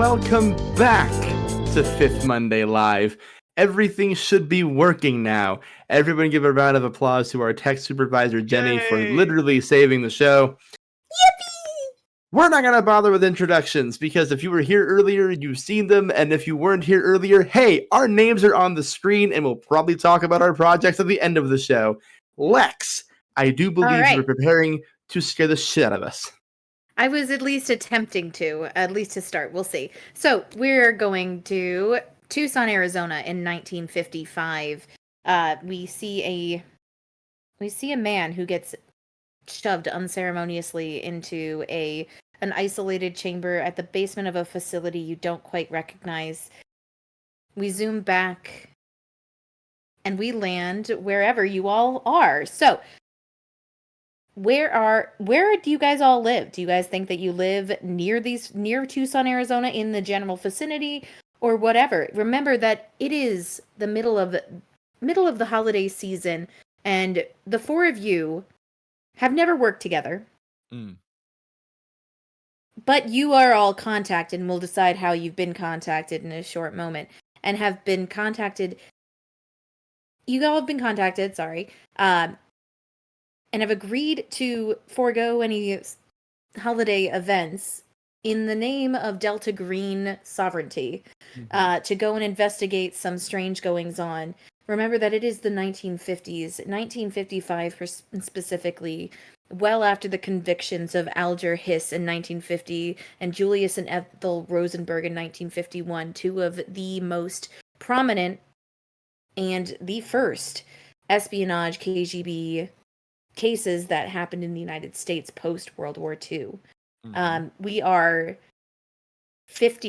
welcome back to Fifth Monday Live. Everything should be working now. Everyone give a round of applause to our tech supervisor, Jenny, for literally saving the show. Yippee! We're not going to bother with introductions because if you were here earlier, you've seen them. And if you weren't here earlier, hey, our names are on the screen and we'll probably talk about our projects at the end of the show. Lex, I do believe you were preparing to scare the shit out of us. I was at least attempting to, at least to start. We'll see. So we're going to Tucson, Arizona in 1955. We see a man who gets shoved unceremoniously into an isolated chamber at the basement of a facility you don't quite recognize. We zoom back and we land wherever you all are. So where do you guys all live? Do you guys think that you live near Tucson, Arizona in the general vicinity or whatever? Remember that it is the middle of the holiday season and the four of you have never worked together. But you are all contacted, and we'll decide how you've been contacted in a short moment and have been contacted. You all have been contacted, and have agreed to forego any holiday events in the name of Delta Green sovereignty, to go and investigate some strange goings-on. Remember that it is the 1950s, 1955 specifically, well after the convictions of Alger Hiss in 1950 and Julius and Ethel Rosenberg in 1951, two of the most prominent and the first espionage KGB cases that happened in the United States post World War II. We are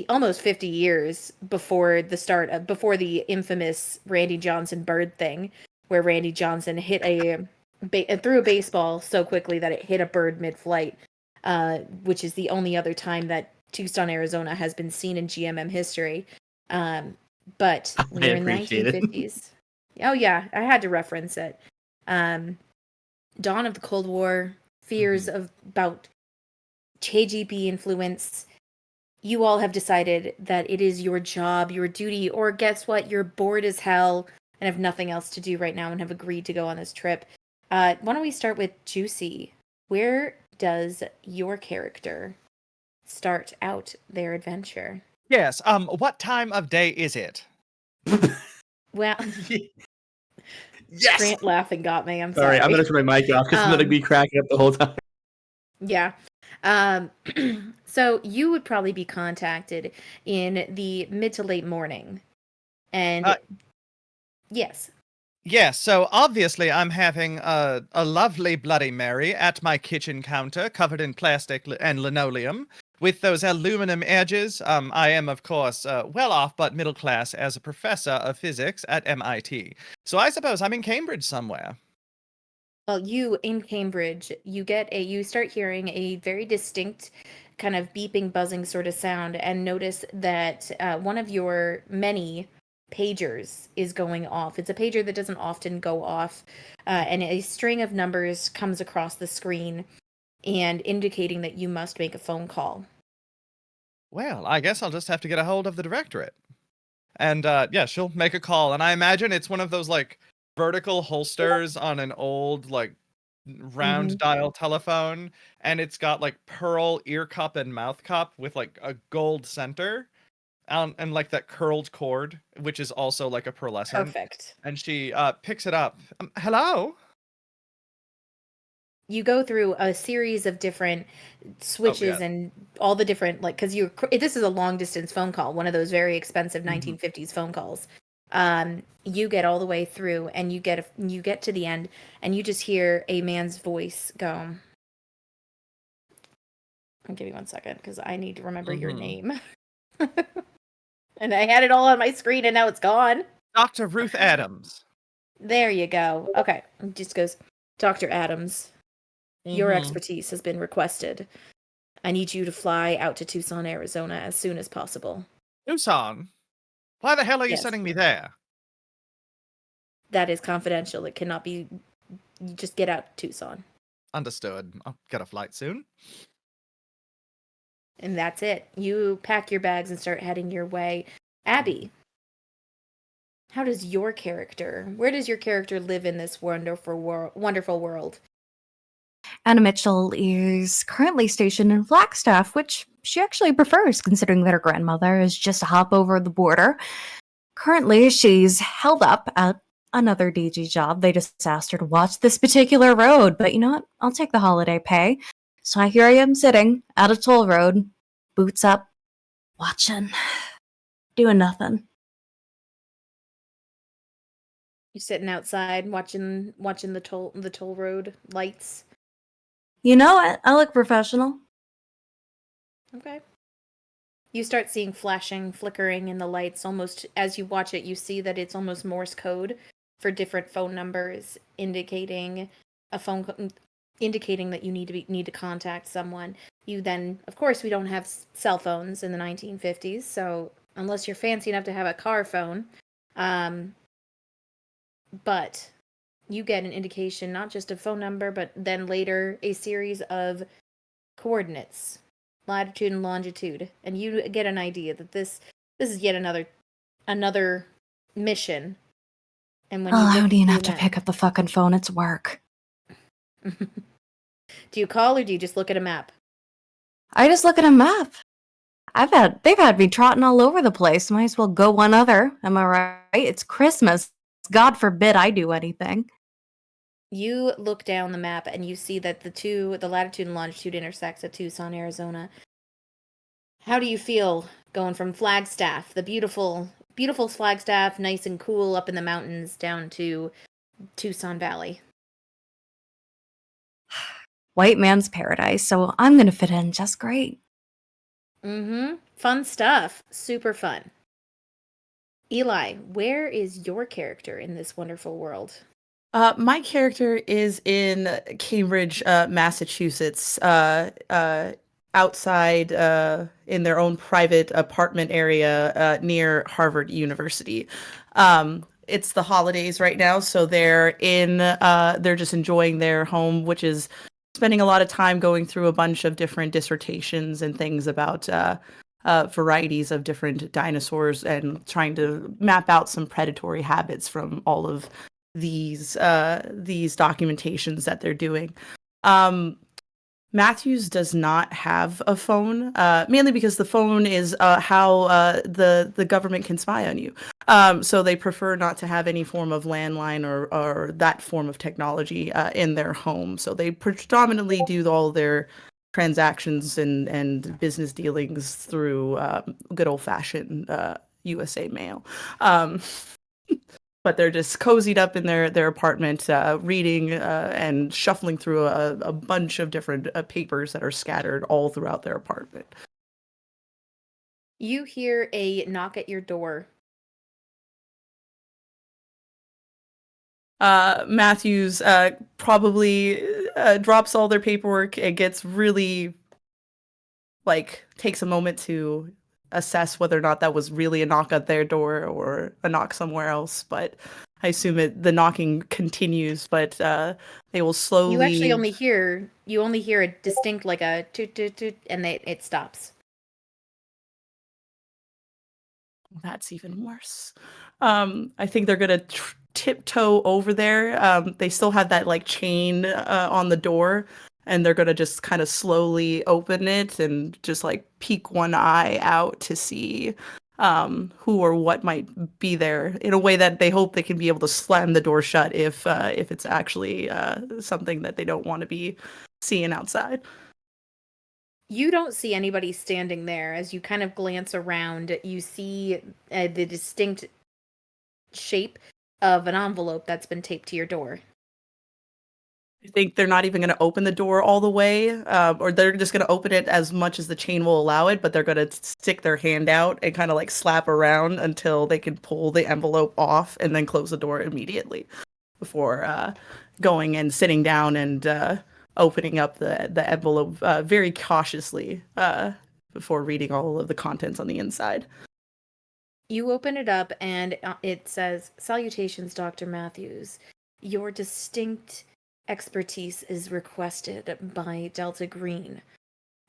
almost 50 years before the infamous Randy Johnson bird thing, where Randy Johnson hit threw a baseball so quickly that it hit a bird mid-flight, which is the only other time that Tucson, Arizona has been seen in GMM history. But we're in the 1950s. Oh yeah, I had to reference it. Dawn of the Cold War, fears about KGB influence. You all have decided that it is your job, your duty, or guess what? You're bored as hell and have nothing else to do right now and have agreed to go on this trip. Why don't we start with Juicy? Where does your character start out their adventure? Yes, what time of day is it? Well... Yes! Grant laughing got me. I'm sorry. sorry. I'm going to turn my mic off because I'm going to be cracking up the whole time. Yeah. So you would probably be contacted in the mid to late morning. And yes. Yes, so obviously I'm having a lovely Bloody Mary at my kitchen counter covered in plastic and linoleum. With those aluminum edges, I am, of course, well off but middle class as a professor of physics at MIT. So I suppose I'm in Cambridge somewhere. Well, you in Cambridge, you start hearing a very distinct kind of beeping, buzzing sort of sound and notice that one of your many pagers is going off. It's a pager that doesn't often go off, and a string of numbers comes across the screen and indicating that you must make a phone call. Well, I guess I'll just have to get a hold of the directorate. And yeah, she'll make a call, and I imagine it's one of those like vertical holsters on an old like round dial telephone, and it's got like pearl ear cup and mouth cup with like a gold center, and like that curled cord, which is also like a pearlescent. Perfect. And she picks it up. Hello? You go through a series of different switches and all the different, like, because this is a long distance phone call, one of those very expensive 1950s phone calls. You get all the way through and you get to the end and you just hear a man's voice go. I'll give you 1 second because I need to remember your name. And I had it all on my screen and now it's gone. Dr. Ruth Adams. There you go. Okay. It just goes, Dr. Adams. Your expertise has been requested. I need you to fly out to Tucson, Arizona as soon as possible. Tucson? Why the hell are you sending me there? That is confidential. It cannot be... You just get out to Tucson. Understood. I'll get a flight soon. And that's it. You pack your bags and start heading your way. Abby, where does your character live in this wonderful world? Anna Mitchell is currently stationed in Flagstaff, which she actually prefers considering that her grandmother is just a hop over the border. Currently, she's held up at another DG job. They just asked her to watch this particular road, but you know what? I'll take the holiday pay. So here I am sitting at a toll road, boots up, watching, doing nothing. You sitting outside watching the toll road lights. You know what? I look professional. Okay. You start seeing flashing, flickering in the lights. Almost as you watch it, you see that it's almost Morse code for different phone numbers, indicating indicating that you need to contact someone. You then, of course, we don't have cell phones in the 1950s, so unless you're fancy enough to have a car phone, but you get an indication, not just a phone number, but then later a series of coordinates, latitude and longitude, and you get an idea that this is yet another mission. And when I don't even have through to pick up the fucking phone. It's work. Do you call or do you just look at a map? I just look at a map. They've had me trotting all over the place. Might as well go one other. Am I right? It's Christmas. God forbid I do anything. You look down the map and you see that the latitude and longitude intersects at Tucson, Arizona. How do you feel going from Flagstaff, the beautiful Flagstaff, nice and cool up in the mountains, down to Tucson Valley? White man's paradise, so I'm gonna fit in just great. Mm-hmm. Fun stuff. Super fun. Eli, where is your character in this wonderful world? My character is in Cambridge, Massachusetts, outside in their own private apartment area near Harvard University. It's the holidays right now, so they're just enjoying their home, which is spending a lot of time going through a bunch of different dissertations and things about varieties of different dinosaurs and trying to map out some predatory habits from all of these documentations that they're doing. Matthews does not have a phone, mainly because the phone is how the government can spy on you. So they prefer not to have any form of landline or that form of technology in their home. So they predominantly do all their transactions and business dealings through good old-fashioned USA mail. But they're just cozied up in their apartment, reading and shuffling through a bunch of different papers that are scattered all throughout their apartment. You hear a knock at your door. Matthews probably drops all their paperwork and gets really, takes a moment to assess whether or not that was really a knock at their door or a knock somewhere else, but I assume the knocking continues, but they will slowly... You actually only hear a distinct, like a toot toot toot, and it stops. That's even worse. I think they're gonna tiptoe over there. They still have that chain on the door, and they're gonna just kind of slowly open it and just peek one eye out to see who or what might be there, in a way that they hope they can be able to slam the door shut if it's actually something that they don't want to be seeing outside. You don't see anybody standing there. As you kind of glance around, you see the distinct shape of an envelope that's been taped to your door. I think they're not even going to open the door all the way, or they're just going to open it as much as the chain will allow it, but they're going to stick their hand out and kind of slap around until they can pull the envelope off and then close the door immediately before going and sitting down and opening up the envelope very cautiously before reading all of the contents on the inside. You open it up and it says, "Salutations, Dr. Matthews. Your distinct expertise is requested by Delta Green.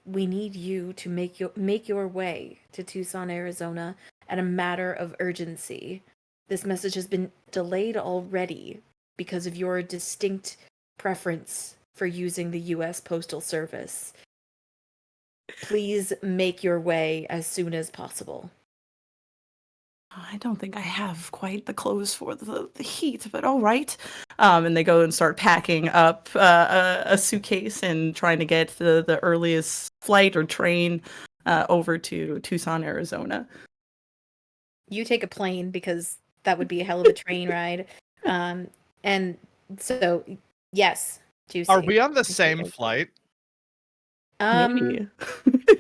we need you to make your way to Tucson, Arizona at a matter of urgency. This message has been delayed already because of your distinct preference for using the US Postal Service. Please make your way as soon as possible. I don't think I have quite the clothes for the heat, but all right. And they go and start packing up a suitcase and trying to get the earliest flight or train over to Tucson, Arizona. You take a plane because that would be a hell of a train ride. And so, yes, Juicy. Are we on the same Completely. flight? Maybe.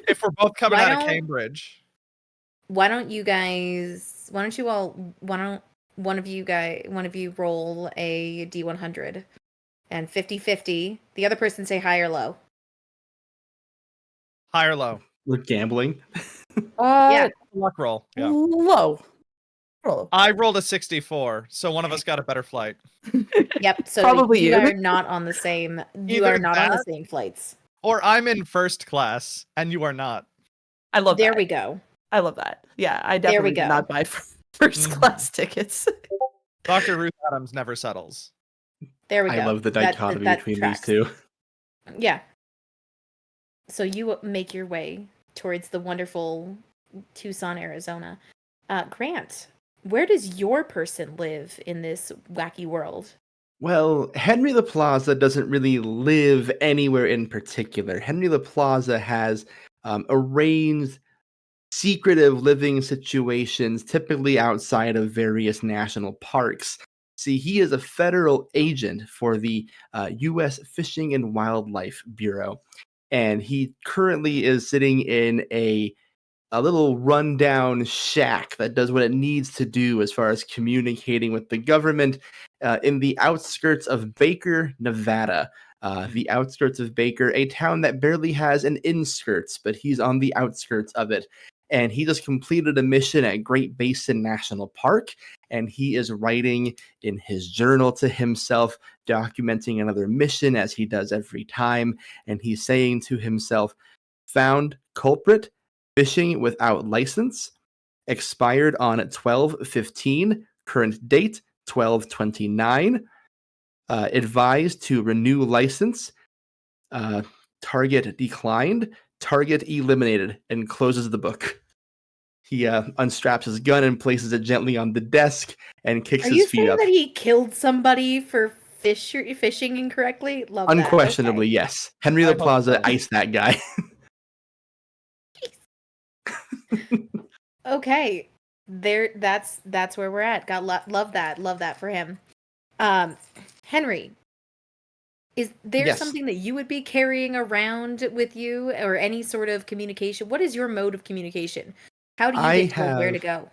If we're both coming Why out of don't- Cambridge. Why don't you one of you roll a D100 and 50-50. The other person say high or low. High or low? We're gambling. Yeah. Luck roll. Yeah. Low. Roll. I rolled a 64, so one of us got a better flight. Yep. So Probably you you. are not on the same. You Either are not on the that- same flights. Or I'm in first class and you are not. I love There that. we go. I love that. Yeah, I There we definitely did go. not buy first Mhm. class tickets. Dr. Ruth Adams never settles. There we go. I love the dichotomy that between tracks. these two. Yeah. So you make your way towards the wonderful Tucson, Arizona. Grant, where does your person live in this wacky world? Well, Henry LaPlaza doesn't really live anywhere in particular. Henry LaPlaza has arranged secretive living situations, typically outside of various national parks. See, he is a federal agent for the U.S. Fishing and Wildlife Bureau, and he currently is sitting in a little rundown shack that does what it needs to do as far as communicating with the government in the outskirts of Baker, Nevada. The outskirts of Baker, a town that barely has an inskirts, but he's on the outskirts of it. And he just completed a mission at Great Basin National Park, and he is writing in his journal to himself, documenting another mission as he does every time. And he's saying to himself, found culprit, fishing without license, expired on 12/15, current date 12/29, advised to renew license, target declined, target eliminated, and closes the book. He unstraps his gun and places it gently on the desk and kicks Are his you feet saying up. that he killed somebody for fishing incorrectly? Love that. Unquestionably, Okay. yes. Henry I hope LaPlaza so. iced that guy. Okay. That's where we're at. Love that for him. Henry, is there Yes. something that you would be carrying around with you or any sort of communication? What is your mode of communication? How do you I get told where to have- go?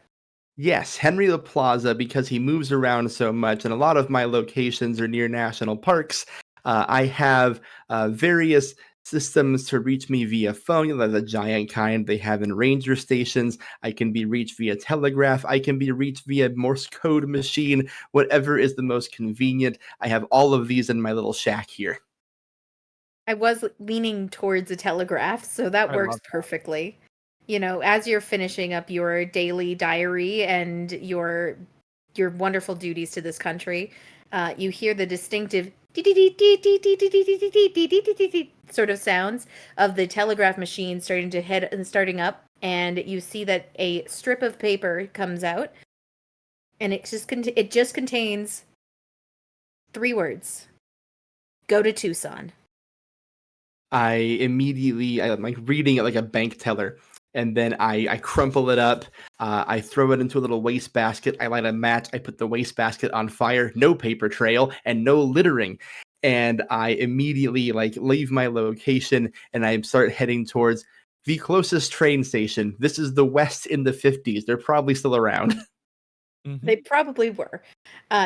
Yes, Henry LaPlaza, because he moves around so much, and a lot of my locations are near national parks. I have various systems to reach me via phone, the giant kind they have in ranger stations. I can be reached via telegraph. I can be reached via Morse code machine, whatever is the most convenient. I have all of these in my little shack here. I was leaning towards a telegraph, so that I works love that. perfectly. You know, as you're finishing up your daily diary and your wonderful duties to this country, you hear the distinctive sort of sounds of the telegraph machine starting up, and you see that a strip of paper comes out, and it just contains 3 words: "Go to Tucson." I'm like reading it like a bank teller, and then I crumple it up. I throw it into a little wastebasket. I light a match. I put the wastebasket on fire. No paper trail and no littering. And I immediately leave my location and I start heading towards the closest train station. This is the West in the 50s. They're probably still around. Mhm. They probably were.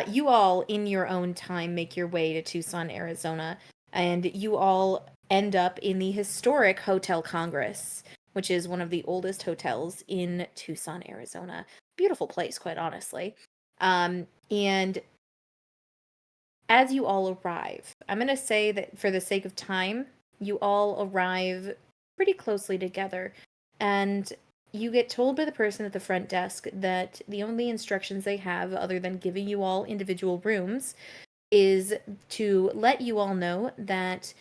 You all, in your own time, make your way to Tucson, Arizona, and you all end up in the historic Hotel Congress, which is one of the oldest hotels in Tucson, Arizona. Beautiful place, quite honestly. And as you all arrive, I'm going to say that for the sake of time, you all arrive pretty closely together. And you get told by the person at the front desk that the only instructions they have, other than giving you all individual rooms, is to let you all know that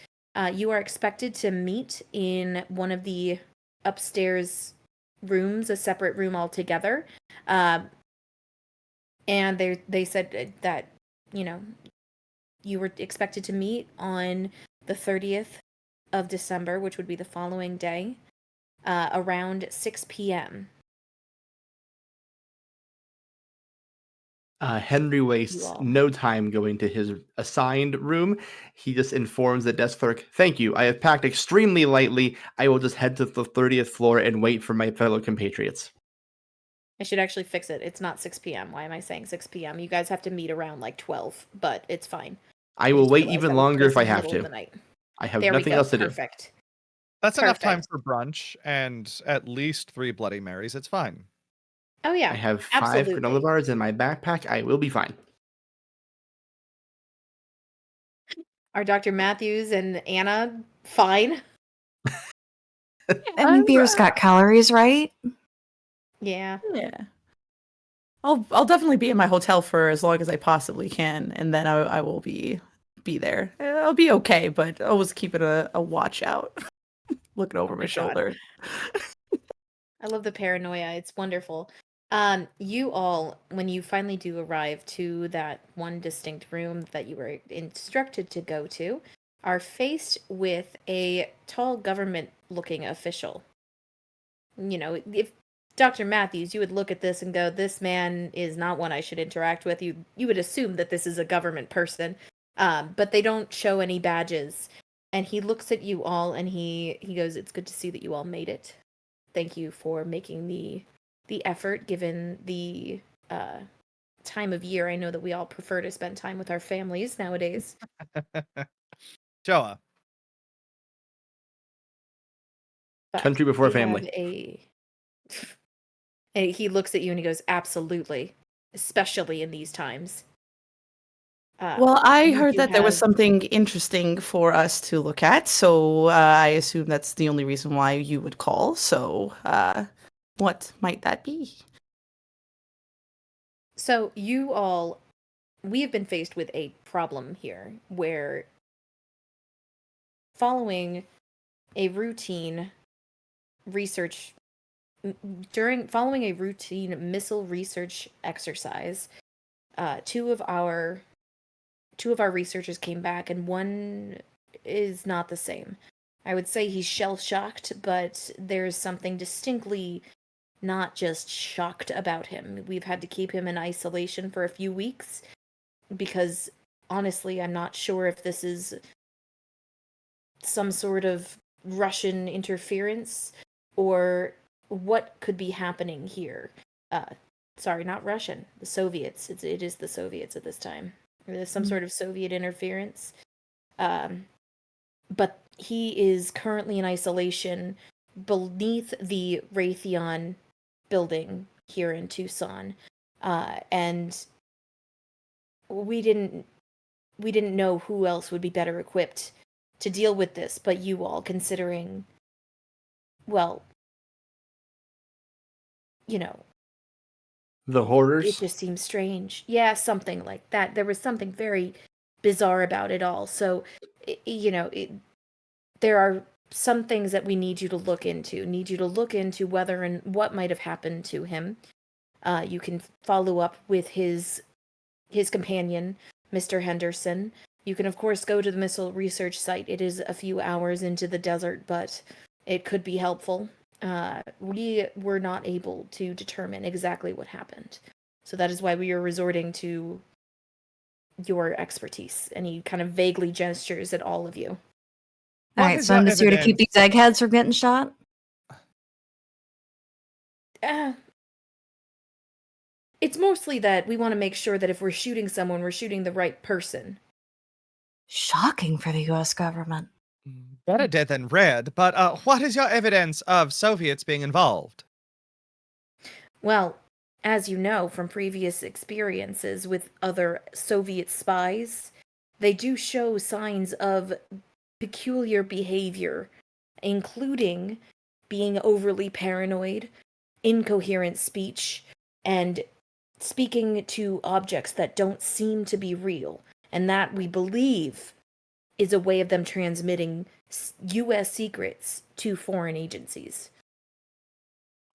you are expected to meet in one of the upstairs rooms, a separate room altogether. And they said that, you know, you were expected to meet on the 30th of December, which would be the following day, around 6 p.m. Henry wastes all. no time going to his assigned room. He just informs the desk clerk, "Thank you. I have packed extremely lightly. I will just head to the 30th floor and wait for my fellow compatriots." I should actually fix it. It's not 6 p.m. Why am I saying 6 p.m.? You guys have to meet around like 12, but it's fine. I will just wait realized even that was longer if in I the have middle of to. the night. I have There we nothing go. else to do. Perfect. That's enough time Perfect. for brunch and at least 3 Bloody Marys. It's fine. Oh yeah. I have 5 granola absolutely. bars in my backpack. I will be fine. Are Dr. Matthews and Anna fine? I mean, beer's got calories, right? Yeah. Yeah. I'll definitely be in my hotel for as long as I possibly can, and then I will be there. I'll be okay, but always keeping a watch out, looking over my my God. shoulder. I love the paranoia. It's wonderful. You all, when you finally do arrive to that one distinct room that you were instructed to go to, are faced with a tall government-looking official. You know, if Dr. Matthews, you would look at this and go, "This man is not one I should interact with." You would assume that this is a government person, but they don't show any badges. And he looks at you all and he goes, "It's good to see that you all made it. Thank you for making the effort given the time of year. I know that we all prefer to spend time with our families nowadays." Joa. But Country before we have family. and he looks at you and he goes, "Absolutely, especially in these times." Well, I you heard do that there was have- something interesting for us to look at, so I assume that's the only reason why you would call. So, what might that be? So we have been faced with a problem here where following a routine research following a routine missile research exercise, two of our researchers came back and one is not the same. I would say he's shell-shocked, but there's something distinctly not just shocked about him. We've had to keep him in isolation for a few weeks because honestly, I'm not sure if this is some sort of Russian interference or what could be happening here. Sorry, not Russian. The Soviets. It is the Soviets at this time. There's some sort of Soviet interference. But he is currently in isolation beneath the Raytheon building here in Tucson. And we didn't know who else would be better equipped to deal with this but you all, considering, well, you know, The it hoarders. just seems strange. Yeah, something like that. There was something very bizarre about it all. So, there are some things that we need you to look into. Need you to look into whether and what might have happened to him. You can follow up with his companion, Mr. Henderson. You can, of course, go to the missile research site. It is a few hours into the desert, but it could be helpful. We were not able to determine exactly what happened. So that is why we are resorting to your expertise. And he kind of vaguely gestures at all of you. What Alright, is so your I'm just here to keep evidence? these eggheads from getting shot? It's mostly that we want to make sure that if we're shooting someone, we're shooting the right person. Shocking for the US government. Better dead than red, but what is your evidence of Soviets being involved? Well, as you know from previous experiences with other Soviet spies, they do show signs of peculiar behavior including being overly paranoid, incoherent speech, and speaking to objects that don't seem to be real. And that, we believe, is a way of them transmitting U.S. secrets to foreign agencies.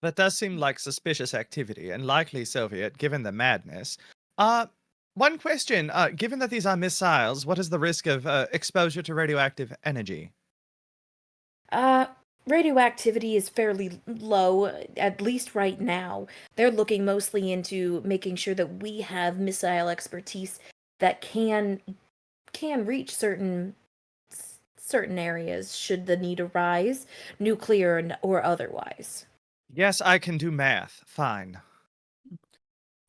That does seem like suspicious activity, and likely Soviet, given the madness. One question. Given that these are missiles, what is the risk of exposure to radioactive energy? Radioactivity is fairly low, at least right now. They're looking mostly into making sure that we have missile expertise that can reach certain areas should the need arise, nuclear or otherwise. Yes, I can do math. Fine.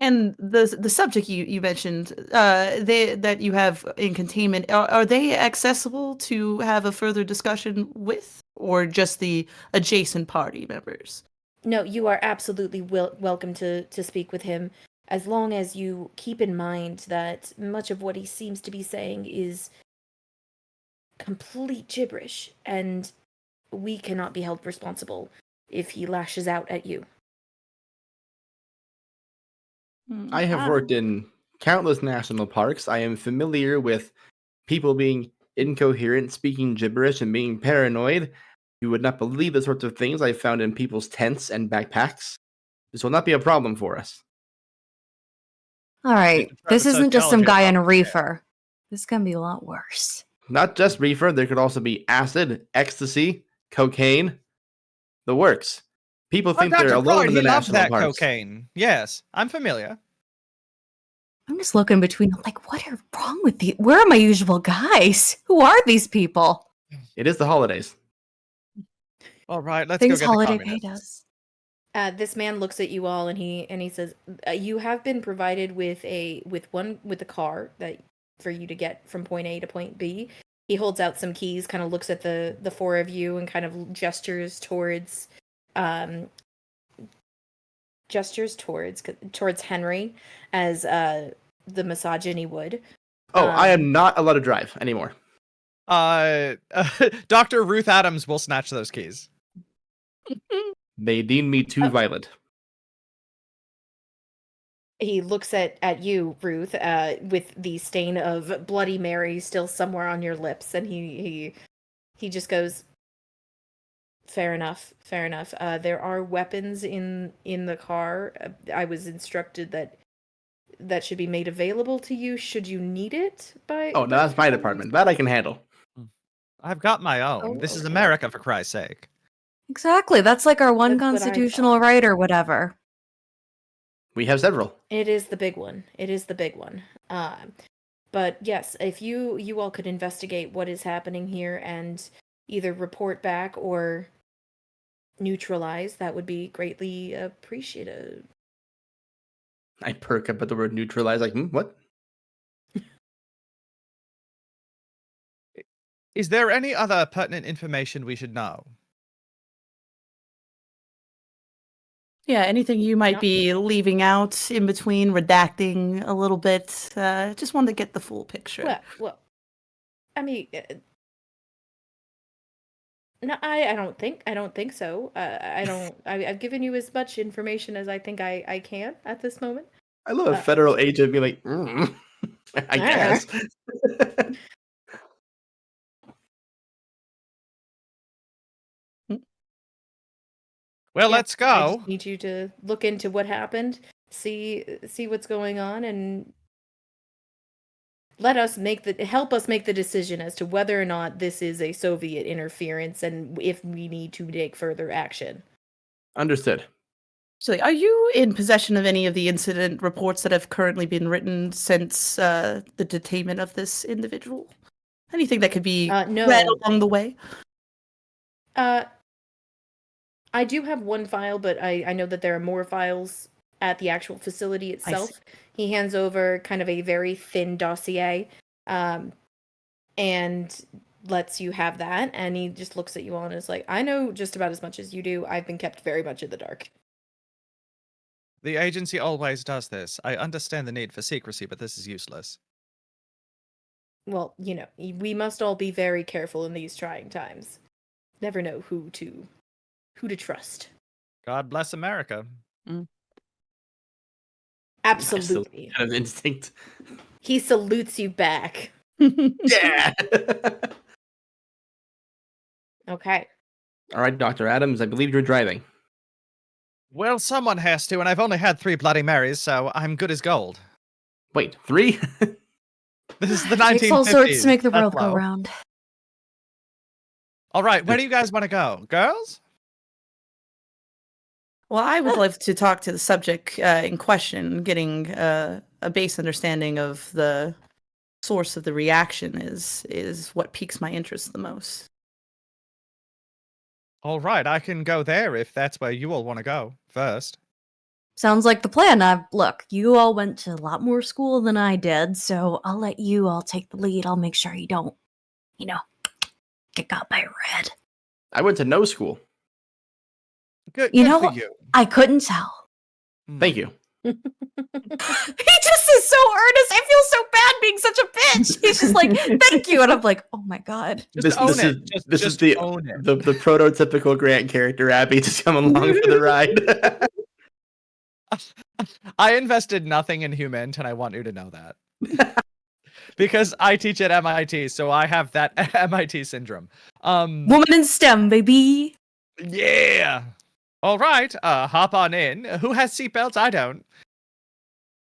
And the subject you mentioned, that you have in containment, are they accessible to have a further discussion with, or just the adjacent party members? No, you are absolutely welcome to speak with him, as long as you keep in mind that much of what he seems to be saying is complete gibberish, and we cannot be held responsible if he lashes out at you. I have worked in countless national parks. I am familiar with people being incoherent, speaking gibberish, and being paranoid. You would not believe the sorts of things I found in people's tents and backpacks. This will not be a problem for us. All right, Mr. this isn't just some Sociology guy on a department, reefer. This is gonna be a lot worse. Not just reefer, there could also be acid, ecstasy, cocaine, the works. People Oh, think they're Dr. alone Freud, in he the loved national that parks. cocaine. Yes, I'm familiar. I'm just looking between, like, what are wrong with these? Where are my usual guys? Who are these people? It is the holidays. All right, let's Things go get the holiday pay communists. does. This man looks at you all, and he says, "You have been provided with a car that for you to get from point A to point B." He holds out some keys, kind of looks at the four of you, and kind of gestures towards Henry, as the misogyny would. Oh, I am not allowed to drive anymore. Dr. Ruth Adams will snatch those keys. They deem me too violent. He looks at you, Ruth, with the stain of Bloody Mary still somewhere on your lips, and he just goes, "Fair enough, fair enough. There are weapons in the car. I was instructed that should be made available to you should you need it." Oh, no, that's my department. That I can handle. I've got my own. Oh, This is okay. America, for Christ's sake. Exactly. That's like our one That's what I constitutional thought. right or whatever. We have several. It is the big one. It is the big one. But yes, if you all could investigate what is happening here and either report back or neutralize, that would be greatly appreciated. I perk up at the word neutralize, like, what? Is there any other pertinent information we should know? Yeah, anything you might Not- be leaving out in between, redacting a little bit. Just wanted to get the full picture. Well, I mean, no, I don't think so. I've given you as much information as I think I can at this moment. I love a federal agent being like, I guess. Well, Yeah, let's I go. just need you to look into what happened, see what's going on, and help us make the decision as to whether or not this is a Soviet interference and if we need to take further action. Understood. So, are you in possession of any of the incident reports that have currently been written since the detainment of this individual? Anything that could be No. read along the way? I do have one file, but I know that there are more files at the actual facility itself. He hands over kind of a very thin dossier, and lets you have that, and he just looks at you all and is like, "I know just about as much as you do. I've been kept very much in the dark." The agency always does this. I understand the need for secrecy, but this is useless. Well, we must all be very careful in these trying times. never know who to trust. God bless America. Absolutely. Kind of instinct. He salutes you back. Yeah. Okay. All right, Dr. Adams, I believe you're driving. Well, someone has to, and I've only had 3 Bloody Marys, so I'm good as gold. Wait, 3? This is the Takes all 1950s. sorts to make the That's world go low. round. All right, where do you guys want to go? Girls? Well, I would love to talk to the subject in question, getting a base understanding of the source of the reaction is what piques my interest the most. All right, I can go there if that's where you all want to go first. Sounds like the plan. Look, you all went to a lot more school than I did, so I'll let you all take the lead. I'll make sure you don't, get got by Red. I went to no school. Good, You good know for what? you. I couldn't tell. Thank you. He just is so earnest. I feel so bad being such a bitch. He's just like, thank you. And I'm like, oh my God. Just own it. This is Just the own it. the prototypical Grant character, Abby, just come along for the ride. I invested nothing in Human, and I want you to know that. Because I teach at MIT, so I have that MIT syndrome. Woman in STEM, baby. Yeah. All right, hop on in. Who has seatbelts? I don't.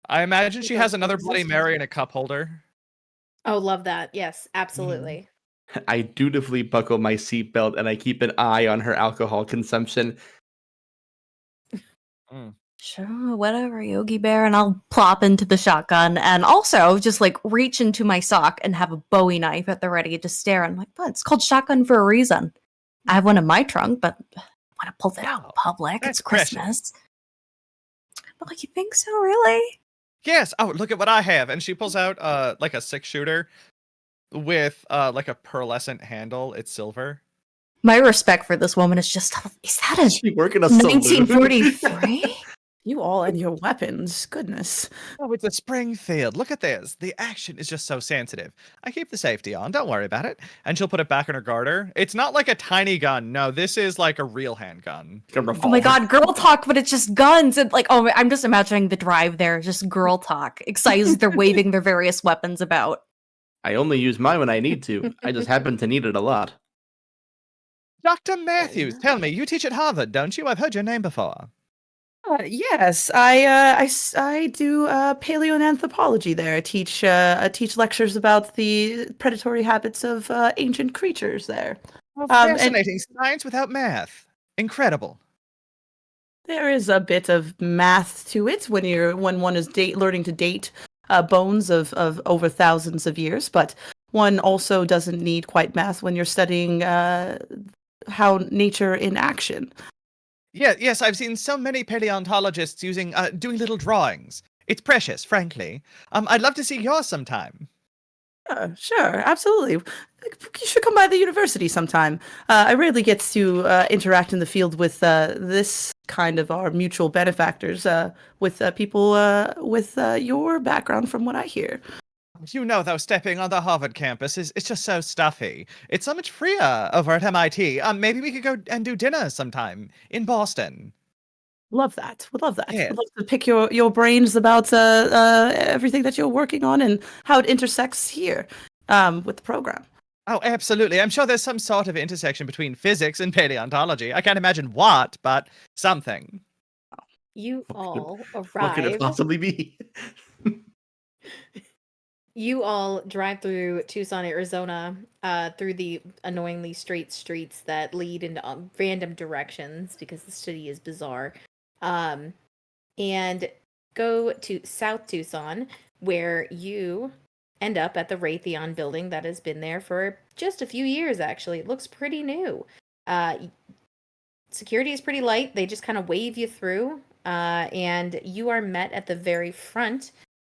I imagine she has another Bloody Mary in a cup holder. Oh, love that. Yes, absolutely. I dutifully buckle my seatbelt and I keep an eye on her alcohol consumption. Sure, whatever, Yogi Bear. And I'll plop into the shotgun and also just like reach into my sock and have a Bowie knife at the ready to stare. I'm like, but it's called shotgun for a reason. I have one in my trunk, but I want to pull it out in public. That's It's Christmas. But like, you think so, really? Yes. Oh, look at what I have. And she pulls out like a 6-shooter with like a pearlescent handle. It's silver. My respect for this woman is just, is that a She work in a saloon? 1943? You all and your weapons, goodness. Oh, it's a Springfield. Look at this. The action is just so sensitive. I keep the safety on. Don't worry about it. And she'll put it back in her garter. It's not like a tiny gun. No, this is like a real handgun. A Oh my revolver. God, girl talk, but it's just guns. And like, oh, I'm just imagining the drive there, just girl talk. Excited as they're waving their various weapons about. I only use mine when I need to. I just happen to need it a lot. Dr. Matthews, tell me, you teach at Harvard, don't you? I've heard your name before. Yes, I do paleoanthropology there. I teach lectures about the predatory habits of ancient creatures there. Oh, and- fascinating. Science without math. Incredible. There is a bit of math to it when one is learning to date bones of over thousands of years, but one also doesn't need quite math when you're studying how nature in action. Yeah, yes, I've seen so many paleontologists using doing little drawings. It's precious, frankly. I'd love to see yours sometime. Sure, absolutely. You should come by the university sometime. I rarely get to interact in the field with this kind of our mutual benefactors, with people with your background, from what I hear. You know, though, stepping on the Harvard campus it's just so stuffy. It's so much freer over at MIT. Maybe we could go and do dinner sometime in Boston. Love that. Would love that. Yes. Would love to pick your brains about everything that you're working on and how it intersects here with the program. Oh, absolutely. I'm sure there's some sort of intersection between physics and paleontology. I can't imagine what, but something. You What all What could it arrive. possibly be? You all drive through Tucson, Arizona, through the annoyingly straight streets that lead into random directions because the city is bizarre, and go to South Tucson, where you end up at the Raytheon building that has been there for just a few years, actually. It looks pretty new. Security is pretty light. They just kind of wave you through, and you are met at the very front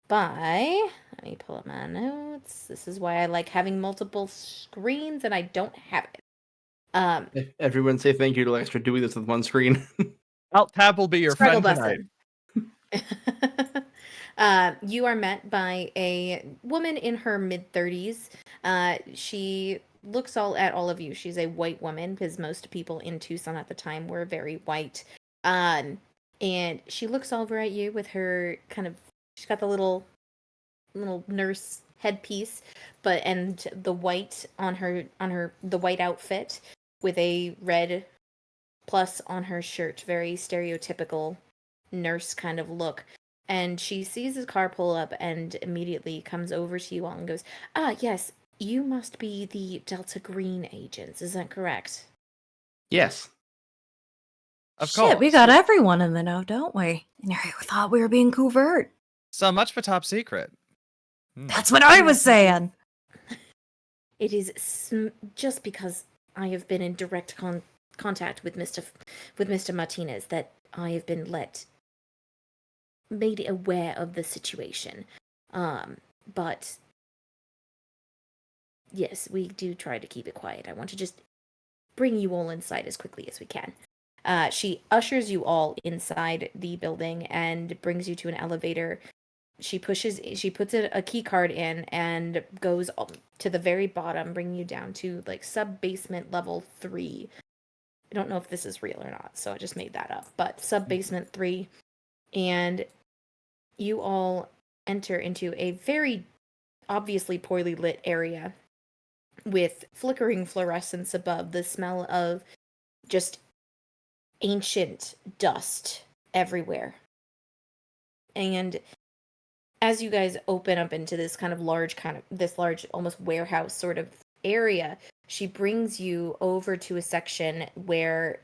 by... Let me pull up my notes. This is why I like having multiple screens and I don't have it. Everyone say thank you to Lex for doing this with one screen. Alt tab will be your Struggle friend tonight. You are met by a woman in her mid-30s. She looks all at all of you. She's a white woman because most people in Tucson at the time were very white. And she looks over at you with her kind of, she's got the little nurse headpiece, and the white on her the white outfit with a red plus on her shirt, very stereotypical nurse kind of look. And she sees his car pull up and immediately comes over to you all and goes, "Ah, yes, you must be the Delta Green agents, is that correct?" Yes. Of Shit, we course. got everyone in the know, don't we? And you thought we were being covert. So much for top secret. That's what I was saying. It is just because I have been in direct contact with Mr. Martinez that I have been made aware of the situation. But yes, we do try to keep it quiet. I want to just bring you all inside as quickly as we can. She ushers you all inside the building and brings you to an elevator. She puts a key card in and goes to the very bottom, bringing you down to like sub-basement level 3. I don't know if this is real or not, so I just made that up. But sub-basement 3, and you all enter into a very obviously poorly lit area with flickering fluorescence above, the smell of just ancient dust everywhere. And as you guys open up into this large almost warehouse sort of area, she brings you over to a section where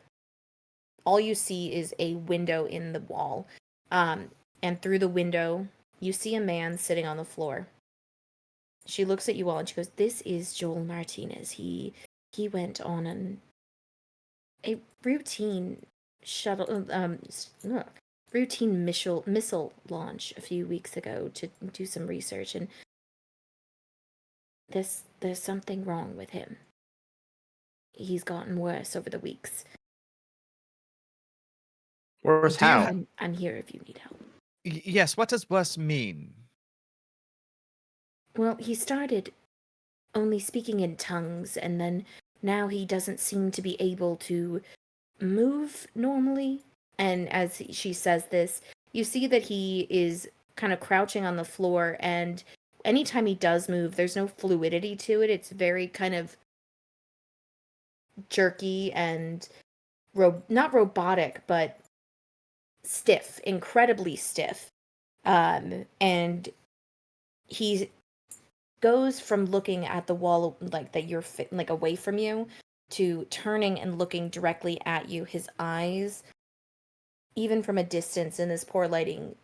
all you see is a window in the wall. And through the window, you see a man sitting on the floor. She looks at you all and she goes, "This is Joel Martinez. He went on a routine routine missile launch a few weeks ago to do some research, and there's something wrong with him. He's gotten worse over the weeks. Worse how? I'm here if you need help." Yes, what does worse mean? Well, he started only speaking in tongues, and then now he doesn't seem to be able to move normally. And as she says this, you see that he is kind of crouching on the floor, and anytime he does move, there's no fluidity to it. It's very kind of jerky and not robotic, but stiff, incredibly stiff. And he goes from looking at the wall like that you're like away from you to turning and looking directly at you. His eyes, even from a distance in this poor lighting,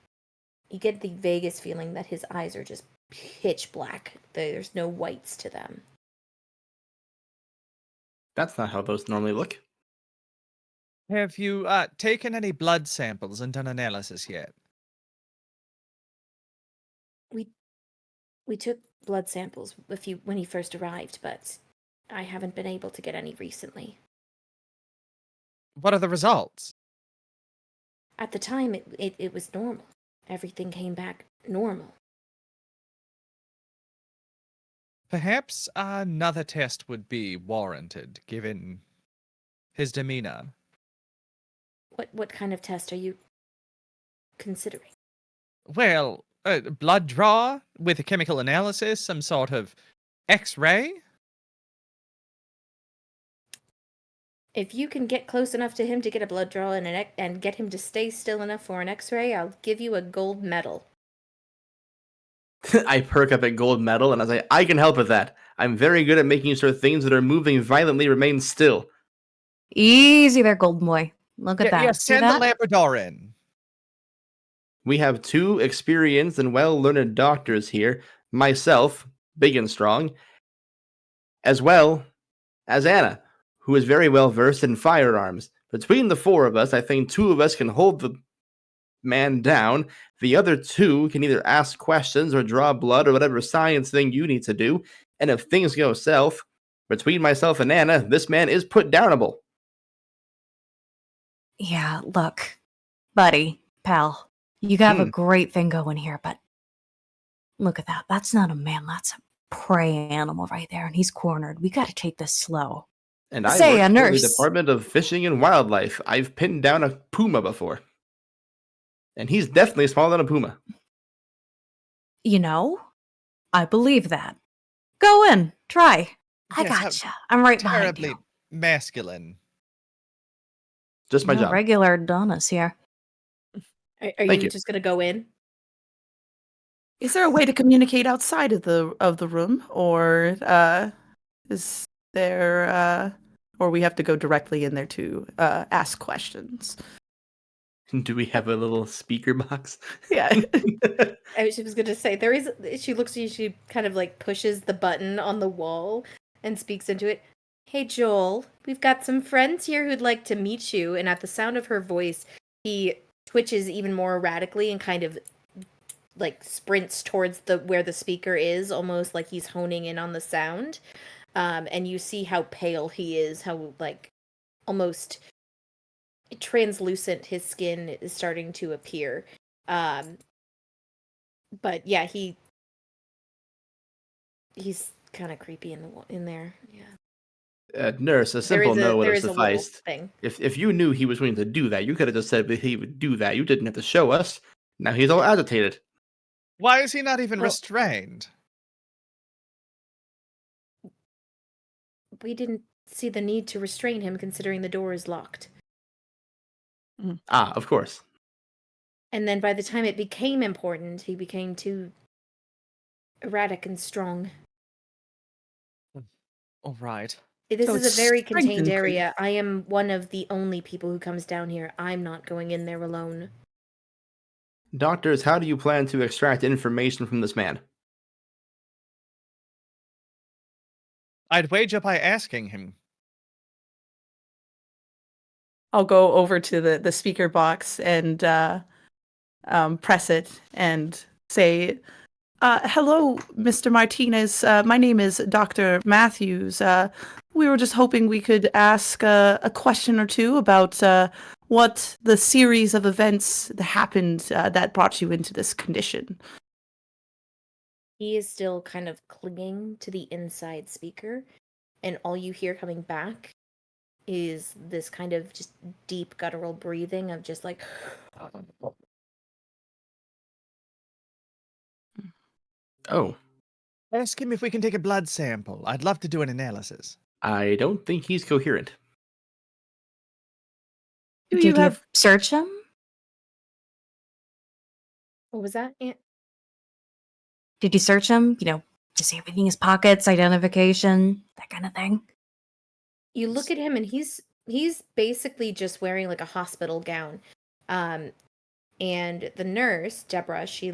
you get the vaguest feeling that his eyes are just pitch black. There's no whites to them. That's not how those normally look. Have you taken any blood samples and done analysis yet? We took blood samples when he first arrived, but I haven't been able to get any recently. What are the results? At the time, it was normal. Everything came back normal. Perhaps another test would be warranted, given his demeanor. What kind of test are you considering? Well, blood draw with a chemical analysis, some sort of X-ray? If you can get close enough to him to get a blood draw and get him to stay still enough for an X-ray, I'll give you a gold medal. I perk up at gold medal and I say, "I can help with that. I'm very good at making sure things that are moving violently remain still." Easy there, Golden Boy. Look at that. Yeah, See send that? the Labrador in. We have 2 experienced and well-learned doctors here, myself, big and strong, as well as Anna, who is very well versed in firearms. Between the 4 of us, I think 2 of us can hold the man down. The other 2 can either ask questions or draw blood or whatever science thing you need to do. And if things go south, between myself and Anna, this man is put downable. Yeah, look, buddy, pal, you have a great thing going here, but look at that. That's not a man. That's a prey animal right there, and he's cornered. We gotta take this slow. And I Say, work a for the nurse. Department of Fishing and Wildlife. I've pinned down a puma before. And he's definitely smaller than a puma. You know, I believe that. Go in, try. I Yes, how gotcha. I'm right behind terribly you. masculine. Just my No job. regular Adonis here. Are Thank you you. just gonna go in? Is there a way to communicate outside of the room, or is there or we have to go directly in there to ask questions? Do we have a little speaker box? Yeah. I was gonna say there is. She looks at you. She kind of like pushes the button on the wall and speaks into it. Hey Joel, we've got some friends here who'd like to meet you. And at the sound of her voice, he twitches even more erratically and kind of like sprints towards the where the speaker is, almost like he's honing in on the sound. And you see how pale he is, how like almost translucent his skin is starting to appear. But yeah, he's kind of creepy in there. Yeah, Nurse, a simple no would there have is a little sufficed. thing. If you knew he was going to do that, you could have just said that he would do that. You didn't have to show us. Now he's all agitated. Why is he not even Well- restrained? We didn't see the need to restrain him, considering the door is locked. Ah, of course. And then by the time it became important, he became too erratic and strong. All right. This So is a it's very strength contained increase. area. I am one of the only people who comes down here. I'm not going in there alone. Doctors, how do you plan to extract information from this man? I'd wager by asking him. I'll go over to the speaker box and press it and say, hello, Mr. Martinez. My name is Dr. Matthews. We were just hoping we could ask a question or two about what the series of events that happened that brought you into this condition. He is still kind of clinging to the inside speaker, and all you hear coming back is this kind of just deep guttural breathing of just like Oh, Ask him if we can take a blood sample. I'd love to do an analysis. I don't think he's coherent. Do Did you you have search him? what was that? Did you search him? You know, to see everything in his pockets, identification, that kind of thing. You look at him and he's basically just wearing like a hospital gown. And the nurse, Deborah, she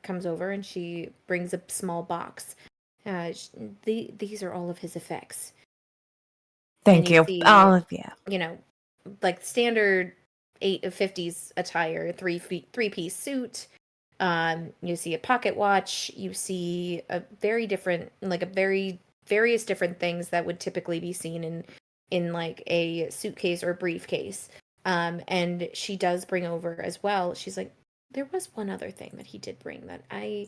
comes over and she brings a small box. These are all of his effects. Thank And you you. see- All of you. You know, like standard 50s attire, three-piece suit. You see a pocket watch. You see a very different, like a very various different things that would typically be seen in like a suitcase or briefcase. And she does bring over as well. She's like, there was one other thing that he did bring that I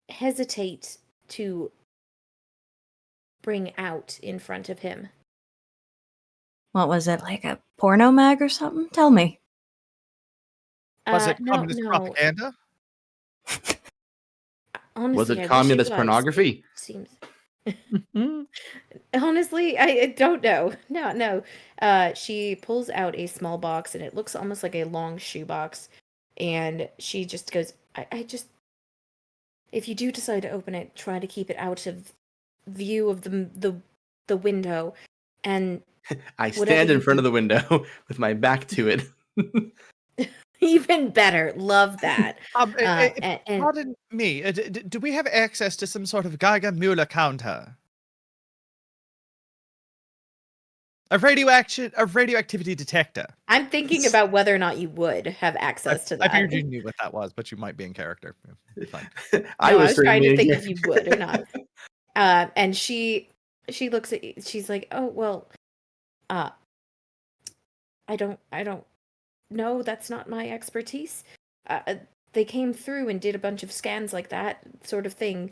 hesitate to bring out in front of him. What was it, like a porno mag or something? Tell me. Was it No, communist no. propaganda? Honestly, Was I it wish communist was. pornography? Seems. Mhm. Honestly, I don't know. No. She pulls out a small box and it looks almost like a long shoebox. And she just goes, I just, if you do decide to open it, try to keep it out of view of the window. And I Whatever stand in you front of do. the window with my back to it. even better, love that. And Pardon me. Do we have access to some sort of Geiger-Müller counter? A radioactivity detector. I'm thinking about whether or not you would have access to I that. figured you knew what that was, but you might be in character. Yeah, fine. I No, was trying to certainly think if you would or not. And she looks at you. She's like, "Oh well, I don't know. That's not my expertise. they came through and did a bunch of scans like that sort of thing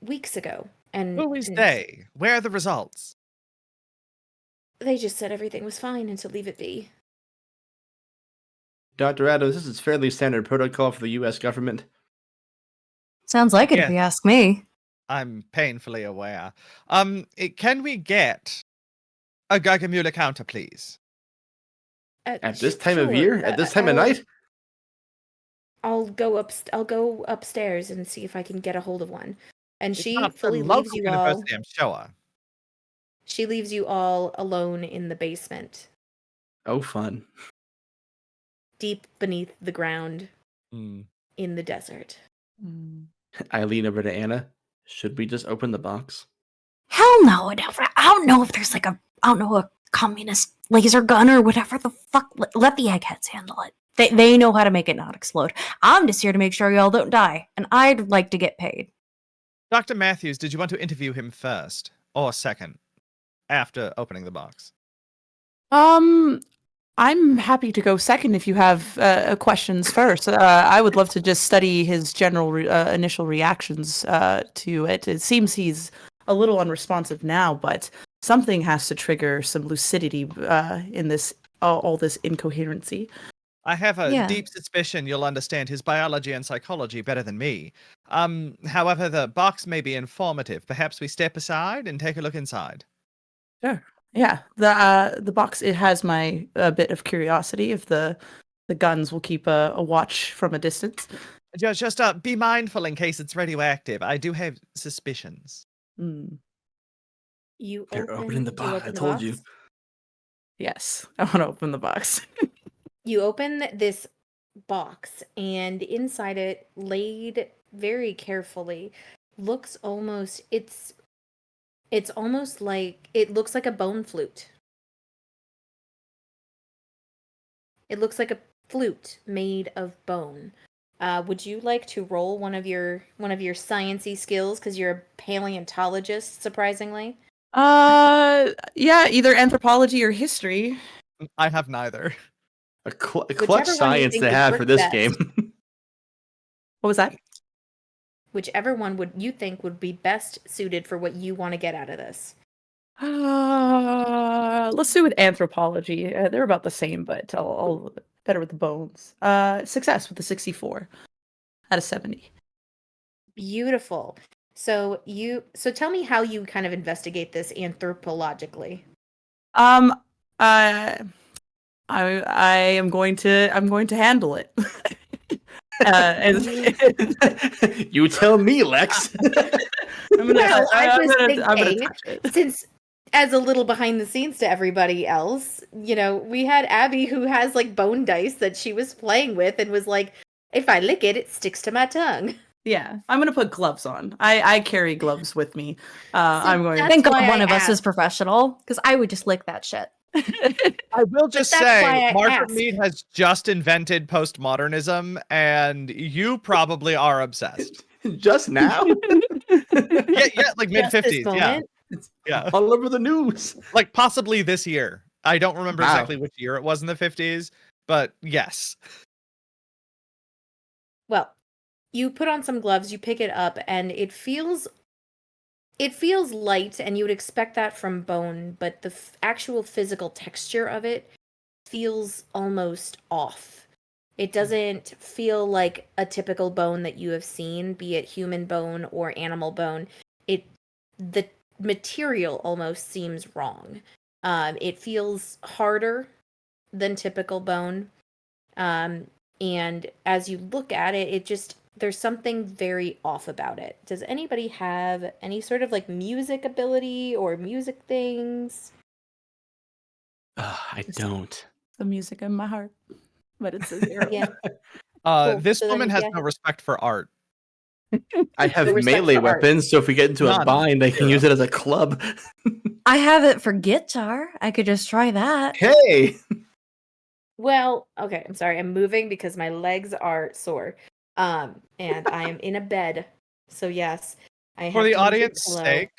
weeks ago. And Who is and they? Where are the results? they just said everything was fine and to leave it be. Dr. Adams, this is fairly standard protocol for the U.S. government. Sounds like it if Yeah. you ask me. I'm painfully aware. Can we get a Gagamula counter, please? At this time of Sure, year? At this time of night? I'll go upstairs and see if I can get a hold of one. And It's she not the fully leaves local you all. university, I'm sure. She leaves you all alone in the basement, Oh, fun. deep beneath the ground Hmm. in the desert. I lean over to Anna. Should we just open the box? Hell no. I don't know if there's like a communist laser gun or whatever the fuck. Let the eggheads handle it. They know how to make it not explode. I'm just here to make sure y'all don't die, and I'd like to get paid. Dr. Matthews, did you want to interview him first or second after opening the box? I'm happy to go second if you have questions first. I would love to just study his general initial reactions to it. It seems he's a little unresponsive now, but something has to trigger some lucidity in this all this incoherency. I have a Yeah. deep suspicion you'll understand his biology and psychology better than me. However, the box may be informative. Perhaps we step aside and take a look inside. Sure. Yeah. The box, it has my bit of curiosity if the guns will keep a watch from a distance. Just be mindful in case it's radioactive. I do have suspicions. Mm, You They're open, opening the you box. I open the told you. box. yes. I want to open the box. You open this box, and inside it, laid very carefully, looks almost it's almost like it looks like a bone flute. It looks like a flute made of bone. Would you like to roll one of your sciencey skills because you're a paleontologist, surprisingly? Yeah, either anthropology or history. I have neither. A clutch Whichever one you science think they would have work for this best. game. What was that? Whichever one would you think would be best suited for what you want to get out of this. Let's do with anthropology. They're about the same, but I'll better with the bones. Success with the 64 out of 70. Beautiful. So tell me how you kind of investigate this anthropologically. I'm going to handle it. You tell me, Lex. Well, I was I'm gonna thinking, touch it. since as a little behind the scenes to everybody else, we had Abby who has like bone dice that she was playing with and was like, if I lick it, it sticks to my tongue. Yeah, I'm gonna put gloves on. I carry gloves with me. I'm going. that's Think why one I of us is asked. professional, because I would just lick that shit. I will just that's why say, I Margaret asked. Mead has just invented postmodernism, and you probably are obsessed. Just now? Yeah, like mid Just this 50s. Yeah, moment. yeah, All over the news. like possibly this year. I don't remember Wow. exactly which year it was in the 50s, but yes. Well, you put on some gloves, you pick it up, and it feels light, and you would expect that from bone, but the actual physical texture of it feels almost off. It doesn't feel like a typical bone that you have seen, be it human bone or animal bone. The material almost seems wrong. It feels harder than typical bone. And as you look at it, there's something very off about it. Does anybody have any sort of like music ability or music things? I don't. The music in my heart, but it's a 0. Yeah. Cool. This So then, woman has yeah. no respect for art. I have The respect melee for art. weapons, so if we get into a None. bind, I can Zero. use it as a club. I have it for guitar. I could just try that. Hey! Well, okay, I'm sorry. I'm moving because my legs are sore. And I am in a bed. So yes, I have For the to move it audience slow. sake,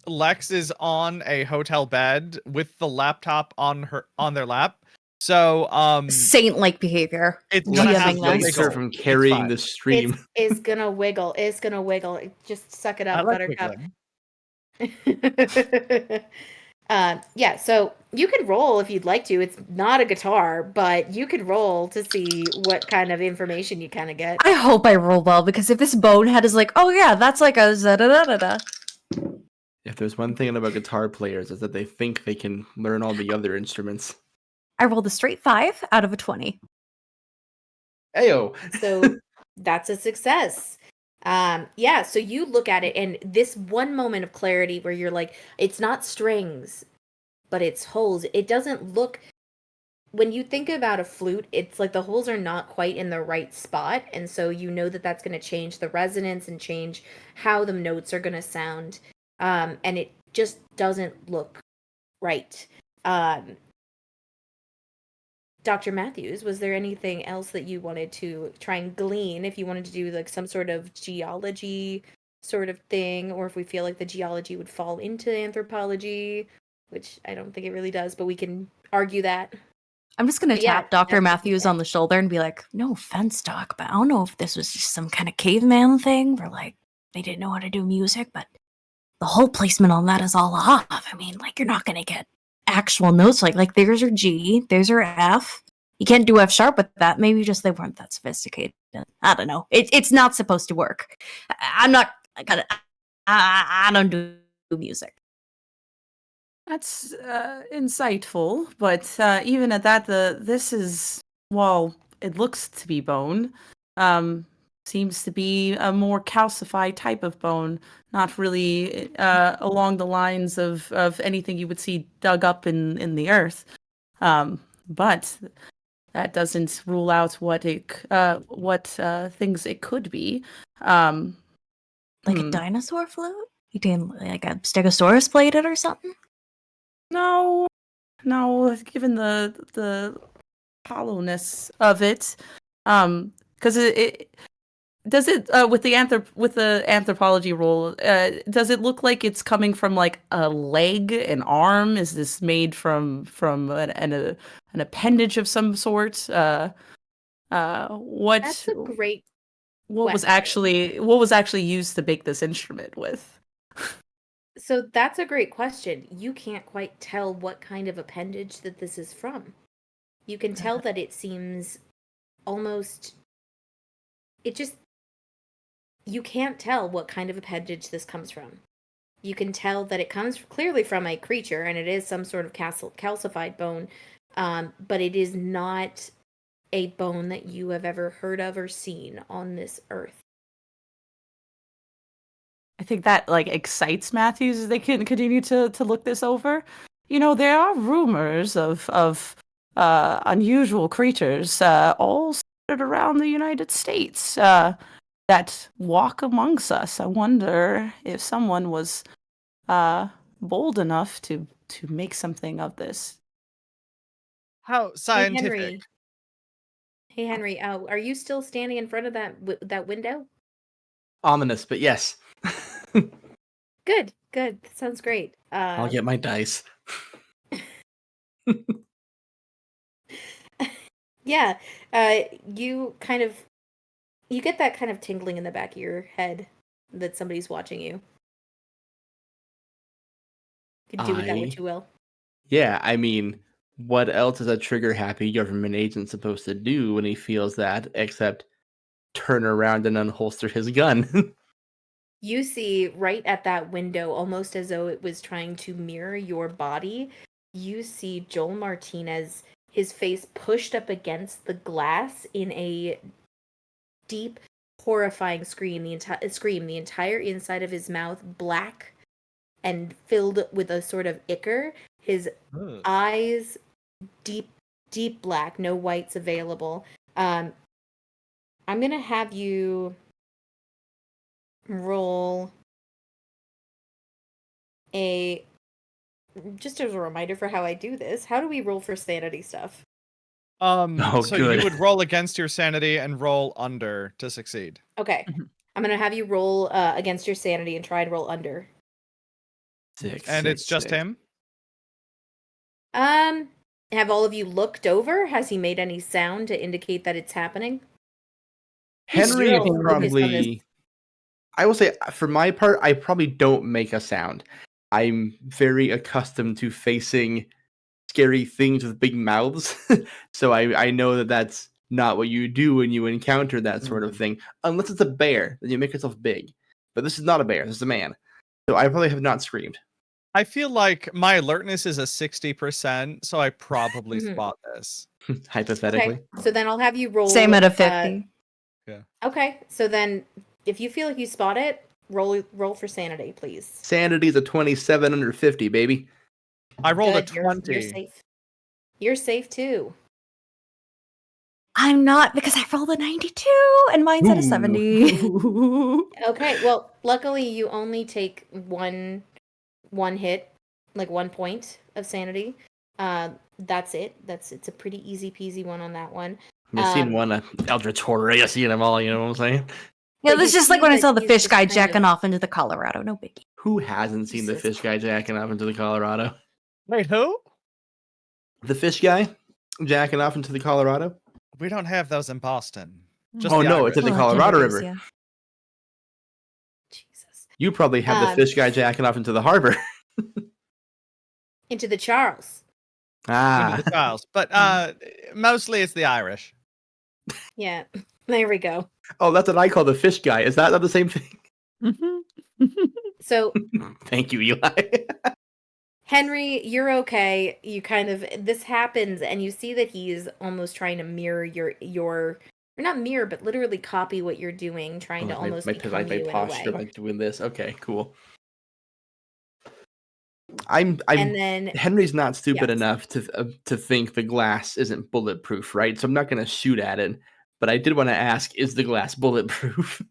Lex is on a hotel bed with the laptop on their lap, So Saint-like behavior. it's What gonna is have it to like Youngster wiggle. from It's carrying fine. the stream. It's gonna wiggle. It's gonna wiggle. Just suck it I up, like Buttercup. wiggling. Yeah, so you could roll if you'd like to. It's not a guitar, but you could roll to see what kind of information you kind of get. I hope I roll well, because if this bonehead is like, oh yeah, that's like a da-da-da-da-da. If there's one thing about guitar players is that they think they can learn all the other instruments. I rolled a straight 5 out of a 20. Ayo. So that's a success. Yeah, so you look at it, and this one moment of clarity where you're like, it's not strings, but it's holes. It doesn't look, when you think about a flute, it's like the holes are not quite in the right spot, and so you know that that's going to change the resonance and change how the notes are going to sound, and it just doesn't look right. Dr. Matthews, was there anything else that you wanted to try and glean, if you wanted to do like some sort of geology sort of thing, or if we feel like the geology would fall into anthropology, which I don't think it really does, but we can argue that. I'm just gonna But yeah, tap Dr. that's- Matthews on the shoulder and be like, no offense, Doc, but I don't know if this was just some kind of caveman thing where like they didn't know how to do music, but the whole placement on that is all off. I mean, like you're not gonna get actual notes like there's your G, there's your F. You can't do F sharp with that. Maybe just they weren't that sophisticated. I don't know. It's not supposed to work. I'm not gonna. I don't do music. That's insightful, but even at that, this is, well, it looks to be bone. Seems to be a more calcified type of bone, not really along the lines of anything you would see dug up in the earth. But that doesn't rule out what things it could be. Like a dinosaur flute? You think like a Stegosaurus played it or something? No, given the hollowness of it, because it does it with the anthropology role. Does it look like it's coming from like a leg, an arm? Is this made from an appendage of some sort? What That's a great what was question. actually used to make this instrument with? So that's a great question. You can't quite tell what kind of appendage that this is from. You can tell that it seems almost, you can't tell what kind of appendage this comes from. You can tell that it comes clearly from a creature, and it is some sort of calcified bone, but it is not a bone that you have ever heard of or seen on this earth. I think that like excites Matthews as they can continue to look this over. You know, there are rumors of unusual creatures all scattered around the United States that walk amongst us. I wonder if someone was bold enough to make something of this. How scientific? Hey Henry, are you still standing in front of that window? Ominous, but yes. Good. That sounds great. I'll get my dice. Yeah, you get that kind of tingling in the back of your head that somebody's watching you. You can do with that what you will. Yeah, I mean, what else is a trigger-happy government agent supposed to do when he feels that, except turn around and unholster his gun? You see right at that window, almost as though it was trying to mirror your body, you see Joel Martinez, his face pushed up against the glass in a deep, horrifying scream. The entire inside of his mouth black and filled with a sort of ichor. His eyes deep black, no whites available. I'm gonna have you roll just as a reminder for how I do this. How do we roll for sanity stuff? So good. you would roll against your sanity and roll under to succeed. Okay. Mhm. I'm gonna have you roll against your sanity and try and roll under. 6. And it's just him? have all of you looked over? Has he made any sound to indicate that it's happening? Henry You're all focused on this. probably. I will say, for my part, I probably don't make a sound. I'm very accustomed to facing scary things with big mouths, so I know that that's not what you do when you encounter that sort of thing. Unless it's a bear, then you make yourself big. But this is not a bear. This is a man. So I probably have not screamed. I feel like my alertness is a 60%, so I probably Mhm. spot this. Hypothetically. Okay, so then I'll have you roll. Same at a 50. Okay, so then if you feel like you spot it, roll for sanity, please. Sanity's a 27 under 50, baby. I rolled Good, a you're 20. safe. You're safe too. I'm not because I rolled a 92 and mine's at a 70. Okay, well, luckily you only take one hit, like 1 point of sanity. That's it. It's a pretty easy peasy one on that one. I've seen one Eldritch Horror. I've seen them all, you know what I'm saying? Yeah, But that's you just like see when I that saw the he's fish just guy kind jacking of- off into the Colorado. No biggie. Who hasn't seen the Jesus fish guy jacking off into the Colorado? Wait, who? The fish guy jacking off into the Colorado? We don't have those in Boston. Just Oh the no, it's Irish. in the Well, I can Colorado introduce River. ya. Jesus. You probably have the Um, fish guy jacking off into the harbor. Into the Charles. Into the Charles. But mostly it's the Irish. Yeah. There we go. Oh, that's what I call the fish guy. Is that not the same thing? So Thank you, Eli. Henry, you're okay. You kind of this happens and you see that he's almost trying to mirror your or not mirror, but literally copy what you're doing, trying to almost become my you in a posture way. by doing this. Okay, cool. I'm And then Henry's not stupid Yes. enough to think the glass isn't bulletproof, right? So I'm not going to shoot at it. But I did want to ask: is the glass bulletproof?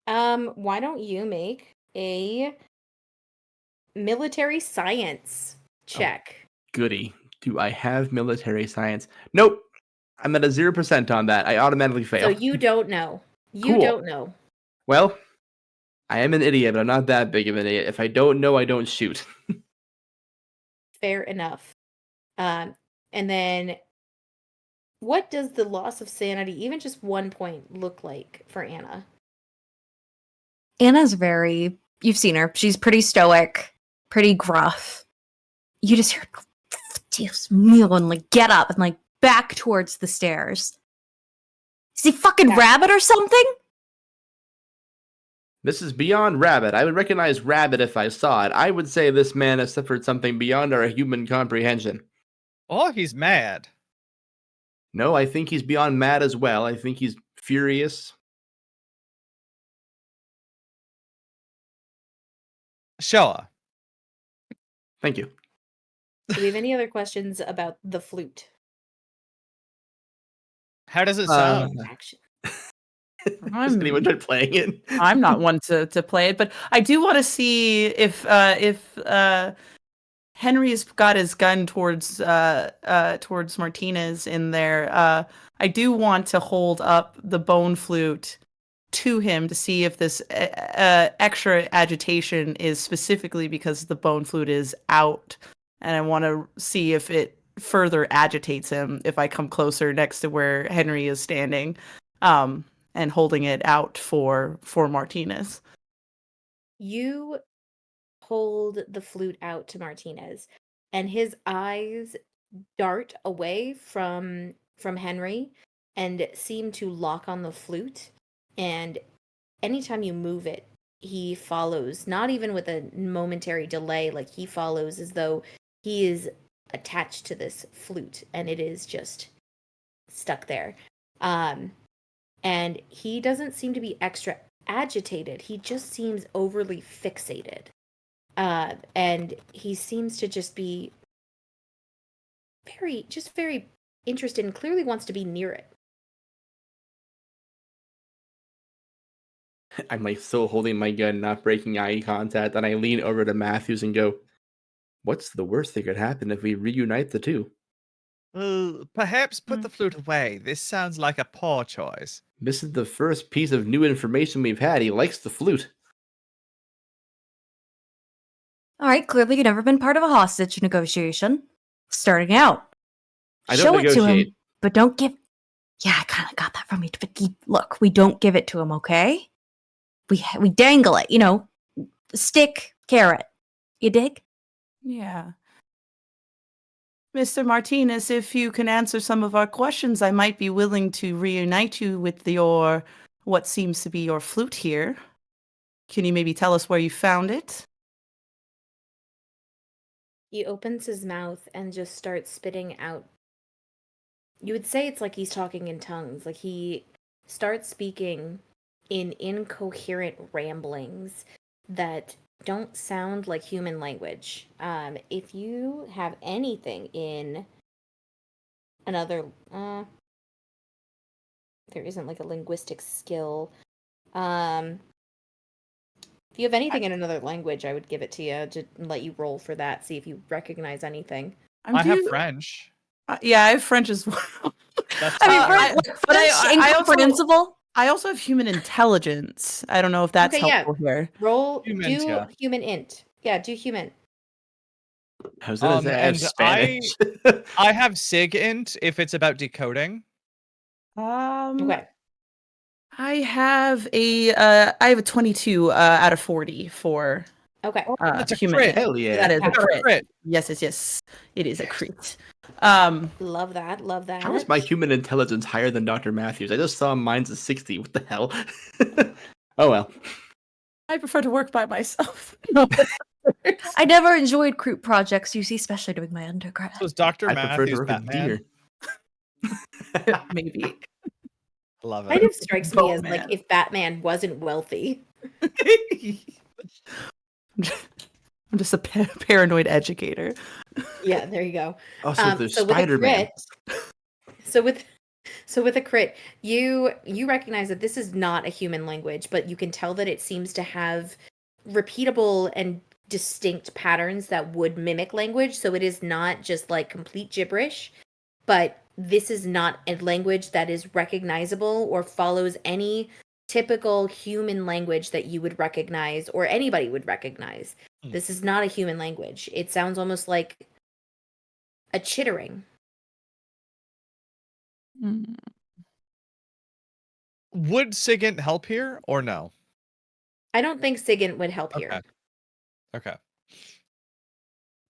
why don't you make a military science check? Goody. Do I have military science? Nope. I'm at a 0% on that. I automatically fail. So you don't know. You Cool. don't know. Well, I am an idiot, but I'm not that big of an idiot. If I don't know, I don't shoot. Fair enough. And then what does the loss of sanity, even just 1 point, look like for Anna? Anna's you've seen her. She's pretty stoic, pretty gruff. You just hear, Dios mío, and like get up and like back towards the stairs. Is he fucking Yeah. rabbit or something? This is beyond rabbit. I would recognize rabbit if I saw it. I would say this man has suffered something beyond our human comprehension. Or he's mad. No, I think he's beyond mad as well. I think he's furious. Sure. Thank you. Do we have any other questions about the flute? How does it sound? Action. Has anyone tried playing it? I'm not one to play it, but I do want to see if Henry's got his gun towards Martinez in there. I do want to hold up the bone flute to him to see if this extra agitation is specifically because the bone flute is out, and I want to see if it further agitates him if I come closer next to where Henry is standing. And holding it out for Martinez. You hold the flute out to Martinez, and his eyes dart away from Henry and seem to lock on the flute. And anytime you move it, he follows, not even with a momentary delay, like he follows as though he is attached to this flute and it is just stuck there. And he doesn't seem to be extra agitated. He just seems overly fixated. And he seems to just be very interested and clearly wants to be near it. I'm like still holding my gun, not breaking eye contact, and I lean over to Matthews and go, "What's the worst that could happen if we reunite the two? Perhaps put the flute away. This sounds like a poor choice. This is the first piece of new information we've had. He likes the flute." All right, clearly you've never been part of a hostage negotiation. Starting out, I don't Show it to negotiate. him, but don't give. Yeah, I kind of got that from you. But look, we don't give it to him, okay? We dangle it, stick, carrot. You dig? Yeah. Mr. Martinez, if you can answer some of our questions, I might be willing to reunite you with your what seems to be your flute here. Can you maybe tell us where you found it? He opens his mouth and just starts spitting out. You would say it's like he's talking in tongues. Like he starts speaking in incoherent ramblings that don't sound like human language. If you have anything in another, there isn't like a linguistic skill. If you have anything in another language, I would give it to you to let you roll for that. See if you recognize anything. I have French. Yeah, I have French as well. That's I mean, fine. but incomprehensible. I also have human intelligence. I don't know if that's Okay, yeah. helpful here. Roll. Humans, do yeah. human int. Yeah, do human. I was gonna say I have and Spanish. I have Sig int if it's about decoding. Okay. I have a 22 out of 40 for Okay. That's a human. crit. Hell yeah. That is a That's a crit. Crit. Yes. It is a crit. Love that. Love that. How is my human intelligence higher than Dr. Matthews? I just saw mine's a 60. What the hell? Oh well. I prefer to work by myself. I never enjoyed group projects, you see, especially doing my undergrad. So is Dr. I prefer to Matthews work with Batman? deer. Maybe. Love Kind it. of strikes me as like Batman. if Batman wasn't wealthy. I'm just a paranoid educator. Yeah, there you go. Also, there's so with a Spider-Man. crit, so with a crit, you recognize that this is not a human language, but you can tell that it seems to have repeatable and distinct patterns that would mimic language. So it is not just like complete gibberish, but this is not a language that is recognizable or follows any typical human language that you would recognize or anybody would recognize. Hmm. This is not a human language. It sounds almost like a chittering. Would Sigint help here or no? I don't think Sigint would help here. Okay. Okay.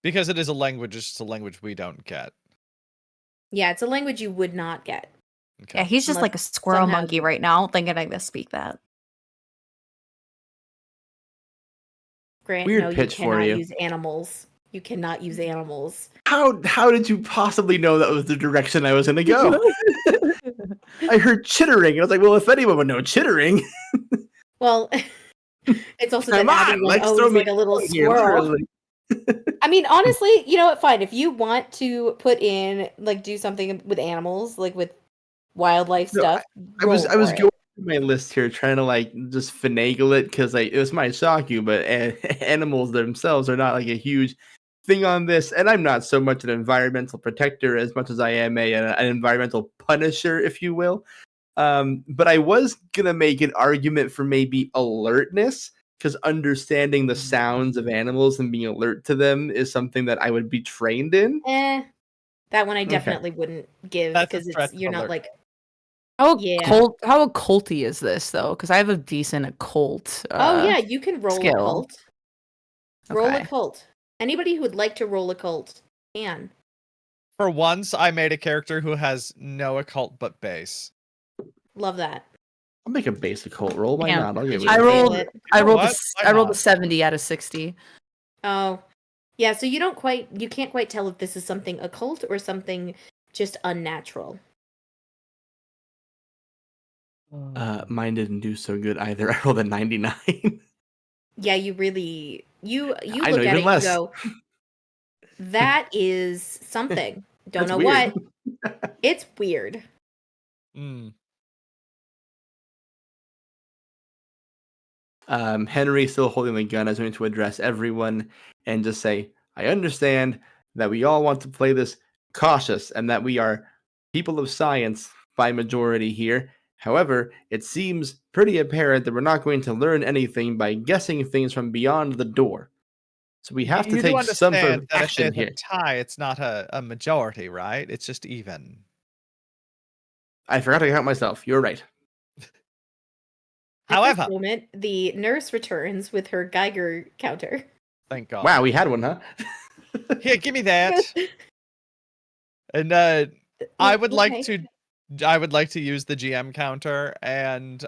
Because it is a language, it's just a language we don't get. Yeah, it's a language you would not get. Okay. Yeah, he's just Must like a squirrel somehow monkey do- right now, thinking I must speak that. Grant, Weird no, you pitch for cannot you. use animals. You cannot use animals. How did you possibly know that was the direction I was gonna go? I heard chittering. And I was like, well, if anyone would know chittering, Well, it's also that come Abby on, went, like oh, throw he's me like a little here, squirrel. literally. I mean, honestly, you know what? Fine. If you want to put in, like, do something with animals, like with wildlife No, stuff, I was roll for going it. through my list here, trying to like just finagle it because like it was might shock you, but animals themselves are not like a huge thing on this, and I'm not so much an environmental protector as much as I am an environmental punisher, if you will. But I was gonna make an argument for maybe alertness, because understanding the sounds of animals and being alert to them is something that I would be trained in. That one I Okay. definitely wouldn't give That's a because threat you're not alert. like, How Yeah. how occulty is this though? Because I have a decent occult. oh yeah, you can roll a skill. cult. Roll a Okay. cult. Anybody who would like to roll a cult can. For once, I made a character who has no occult but base. Love that. I'll make a basic cult roll. Why Yeah. not? I'll give Did it. you I a fail rolled- it? I know rolled what? Why I rolled a not? 70 out of 60. Oh, yeah. So you can't quite tell if this is something occult or something just unnatural. Mine didn't do so good either. I rolled a 99. Yeah, you really you I look know at even it less. and go, that is something. Don't That's know weird. what. It's weird. Mm. Henry, still holding the gun, is going to address everyone and just say, I understand that we all want to play this cautious and that we are people of science by majority here. However, it seems pretty apparent that we're not going to learn anything by guessing things from beyond the door. So we have to You do take some sort understand of that if action there's here. a tie, it's not a majority, right? It's just even. I forgot to count myself. You're right. At However, this moment, the nurse returns with her Geiger counter. thank God. Wow, we had one, huh? Here, give me that. And I would like Okay. to use the GM counter and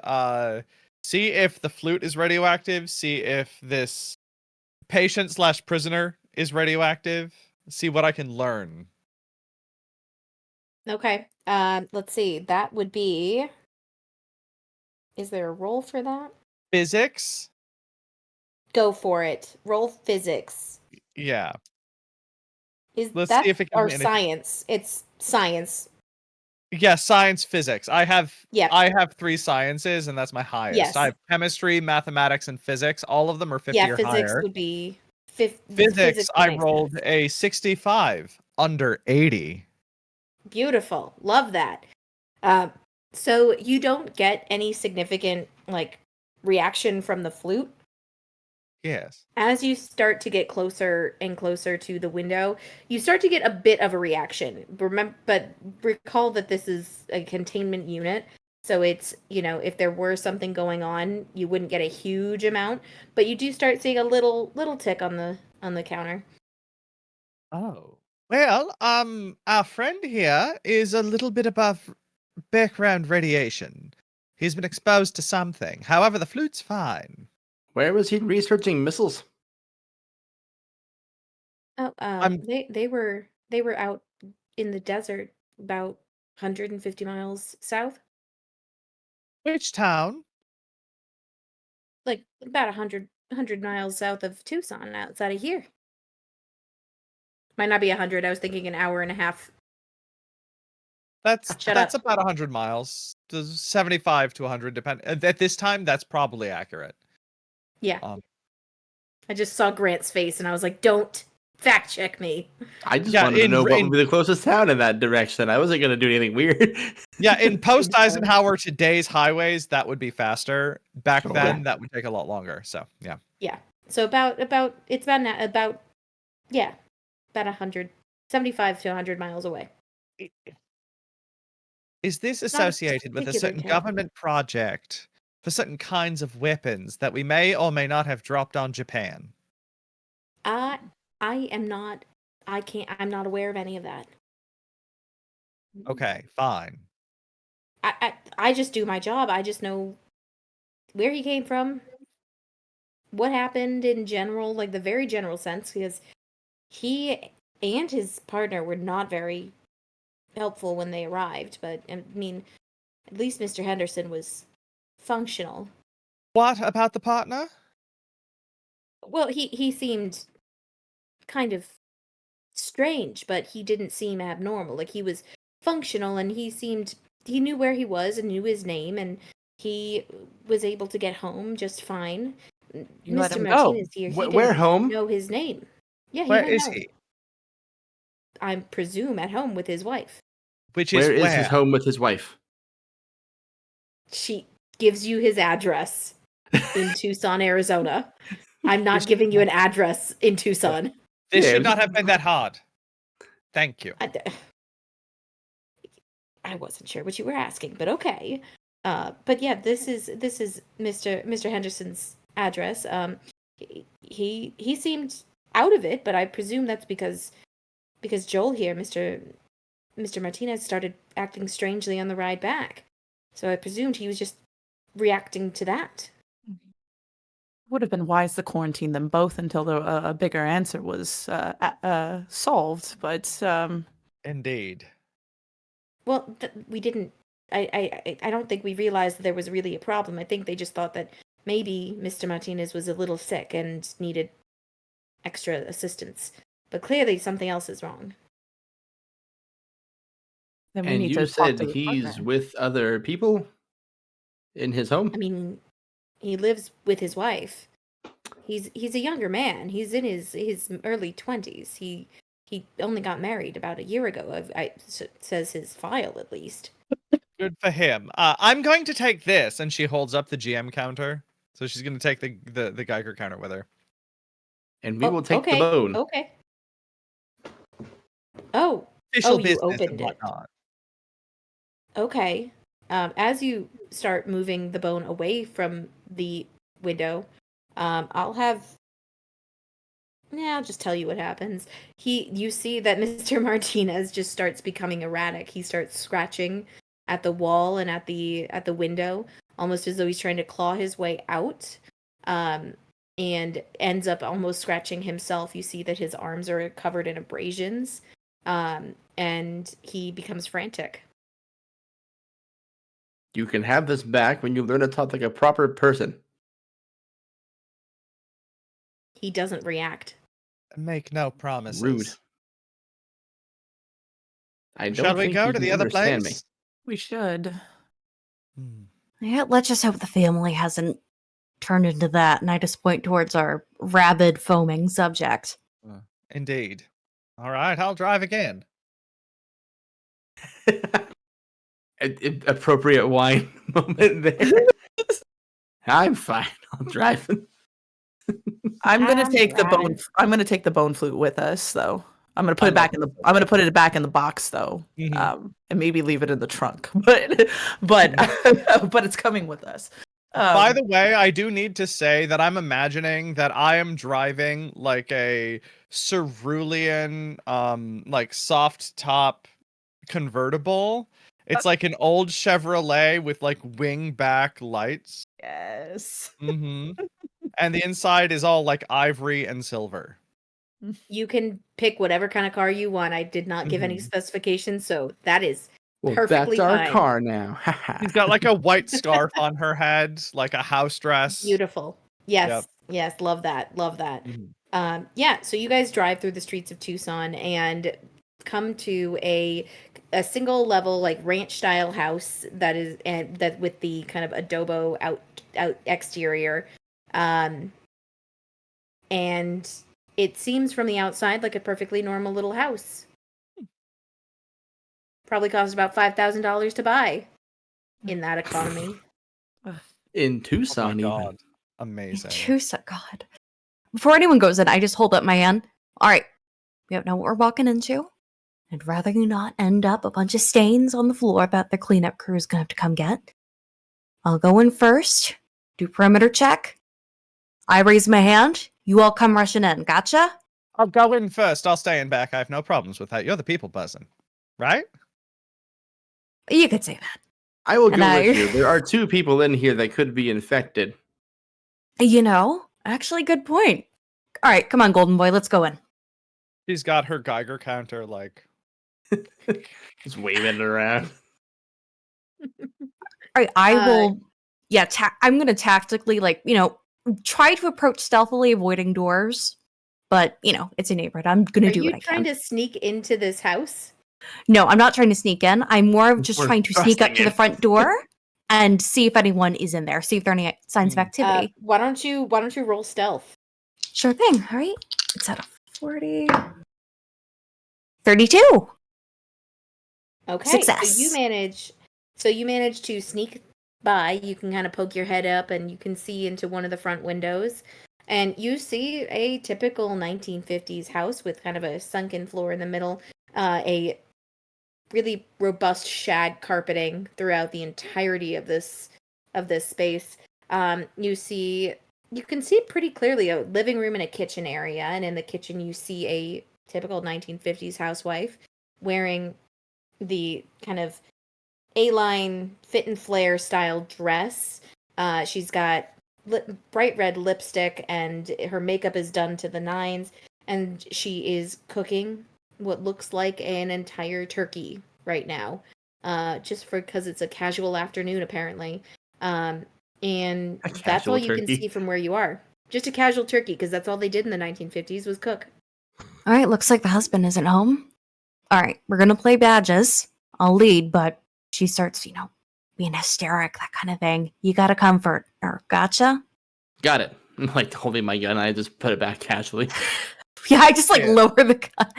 see if the flute is radioactive, see if this patient / prisoner is radioactive, see what I can learn. Okay. Let's see. That would be. Is there a roll for that? Physics? Go for it. Roll physics. Yeah. Is Let's that see if it gives or me anything. science? It's science. Yeah, science, physics. I have Yeah. 3 sciences, and that's my highest. Yes. I have chemistry, mathematics, and physics. All of them are 50 Yeah, or physics higher. would be physics Physics, would I make rolled sense. a 65 under 80. Beautiful. Love that. So you don't get any significant like reaction from the flute. Yes. As you start to get closer and closer to the window, you start to get a bit of a reaction. Remember, but recall that this is a containment unit, so it's, if there were something going on, you wouldn't get a huge amount, but you do start seeing a little tick on the counter. Oh. Well, our friend here is a little bit above background radiation. He's been exposed to something. However, the flute's fine. Where was he researching missiles? Oh, I'm- they were out in the desert about 150 miles south, Which town? like about 100 miles south of Tucson, outside of here. Might not be 100. I was thinking an hour and a half. That's Shut up. about 100 miles. 75 to 100 depend. At this time, that's probably accurate. Yeah. Um, I just saw Grant's face and I was like, don't fact check me. I just Yeah, wanted to know what in- would be the closest town in that direction. I wasn't going to do anything weird. Yeah, in post Info. Eisenhower today's highways, that would be faster. Back Sure. then, that would take a lot longer. So yeah. Yeah. So about 175 to 100 miles away. Is this It's not a associated with a particular certain town. government project for certain kinds of weapons that we may or may not have dropped on Japan? I am not. I'm not aware of any of that. Okay, fine. I just do my job. I just know where he came from, what happened in general, like the very general sense, because he and his partner were not very helpful when they arrived. But I mean, at least Mr. Henderson was functional. What about the partner? Well, he seemed kind of strange, but he didn't seem abnormal. Like, he was functional, and he knew where he was and knew his name, and he was able to get home just fine. You let Mr. him go. Martinez here, he Where didn't home? know his name. Yeah, Where went is home. he? I presume at home with his wife. Which is Where is where? his home with his wife? She gives you his address in Tucson, Arizona. I'm not Is- giving you an address in Tucson. This Yeah, should not have been that hard. Thank you. I wasn't sure what you were asking, but okay. But yeah, this is Mr. Henderson's address. He seemed out of it, but I presume that's because Joel here, Mr. Martinez, started acting strangely on the ride back. So I presumed he was just reacting to that. Would have been wise to quarantine them both until a bigger answer was solved. But Indeed. Well, we didn't. I don't think we realized that there was really a problem. I think they just thought that maybe Mr. Martinez was a little sick and needed extra assistance. But clearly something else is wrong. then we And need you to talk said to the he's partner. with other people in his home? I mean, he lives with his wife. He's a younger man. He's in his early 20s. He only got married about a year ago. Says his file, at least. Good for him. I'm going to take this, and she holds up the GM counter. So she's going to take the Geiger counter with her. and we will take okay, the bone. Okay. Oh, Official you business opened and it. whatnot. Okay. As you start moving the bone away from the window, I'll just tell you what happens. You see that Mr. Martinez just starts becoming erratic. He starts scratching at the wall and at the window, almost as though he's trying to claw his way out. And ends up almost scratching himself. You see that his arms are covered in abrasions. And he becomes frantic. You can have this back when you learn to talk like a proper person. He doesn't react. Make no promises. Rude. I don't Shall we think go you to can the other understand me. place? We should. Hmm. Yeah, let's just hope the family hasn't turned into that. And I just point towards our rabid, foaming subject. Indeed. All right, I'll drive again. Appropriate wine moment there. I'm fine. I'll drive. I'm gonna I'm take the bone. driving. I'm gonna take the bone flute with us, though. I'm gonna put I'm it back in the. I'm gonna put it back in the box, though, Mhm. and maybe leave it in the trunk. But it's coming with us. By the way, I do need to say that I'm imagining that I am driving like a cerulean, like soft top convertible. It's like an old Chevrolet with like wing back lights. Yes. Mm-hmm. And the inside is all like ivory and silver. You can pick whatever kind of car you want. I did not give any Mhm. specifications, so that is Well, perfectly that's our fine. car now. She's got like a white scarf on her head, like a house dress. Beautiful. Yes. Yep. Yes, love that. Love that. Mhm. Yeah, so you guys drive through the streets of Tucson and come to a single level like ranch style house that is and that with the kind of adobo out exterior. And it seems from the outside like a perfectly normal little house. Probably cost about $5,000 to buy in that economy. In Oh my Tucson, even. god. Amazing. Tucson, God. Before anyone goes in, I just hold up my hand. All right, we don't know what we're walking into. I'd rather you not end up a bunch of stains on the floor that the cleanup crew is going to have to come get. I'll go in first, do perimeter check. I raise my hand. You all come rushing in. Gotcha? I'll go in first. I'll stay in back. I have no problems with that. You're the people person, right? You could say that. I will And go I- with you. There are 2 people in here that could be infected. You know, actually, good point. All right, come on, Golden Boy, let's go in. She's got her Geiger counter like. Just waving it around. All right, I Uh, will. Yeah, I'm going to tactically, try to approach stealthily, avoiding doors. But, it's a neighborhood. I'm going to Are do you what I trying can. to sneak into this house? No, I'm not trying to sneak in. I'm more of just We're trying to sneak up thrusting to the in. front door and see if anyone is in there. See if there are any signs of activity. Why don't you roll stealth? Sure thing. All right. It's at a 40. 32. Okay. Success. So you manage to sneak by. You can kind of poke your head up and you can see into one of the front windows. And you see a typical 1950s house with kind of a sunken floor in the middle, a really robust shag carpeting throughout the entirety of this space. You can see pretty clearly a living room and a kitchen area, and in the kitchen you see a typical 1950s housewife wearing the kind of A-line fit and flare style dress. She's got bright red lipstick and her makeup is done to the nines, and she is cooking what looks like an entire turkey right now, just because it's a casual afternoon apparently. And A that's all casual you can turkey. see from where you are. Just a casual turkey, because that's all they did in the 1950s was cook. All right. Looks like the husband isn't home. All right. We're going to play badges. I'll lead, but she starts, being hysteric, that kind of thing. You got to comfort her. Gotcha? Got it. I'm like holding my gun. I just put it back casually. Yeah, I just Yeah. lower the gun.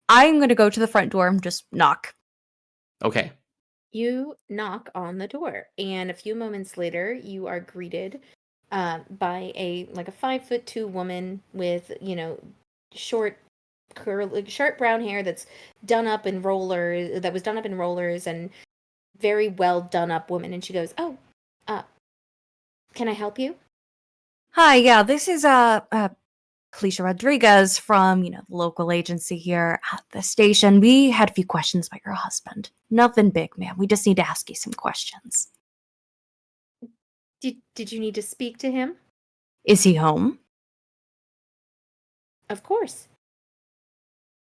I'm going to go to the front door and just knock. Okay. You knock on the door, and a few moments later, you are greeted by a 5'2" woman with short short brown hair that's done up in rollers that was done up in rollers and very well done up woman. And she goes, "Oh, can I help you?" Hi, yeah, this is Felicia Rodriguez from, the local agency here at the station. We had a few questions about your husband. Nothing big, ma'am. We just need to ask you some questions. Did you need to speak to him? Is he home? Of course.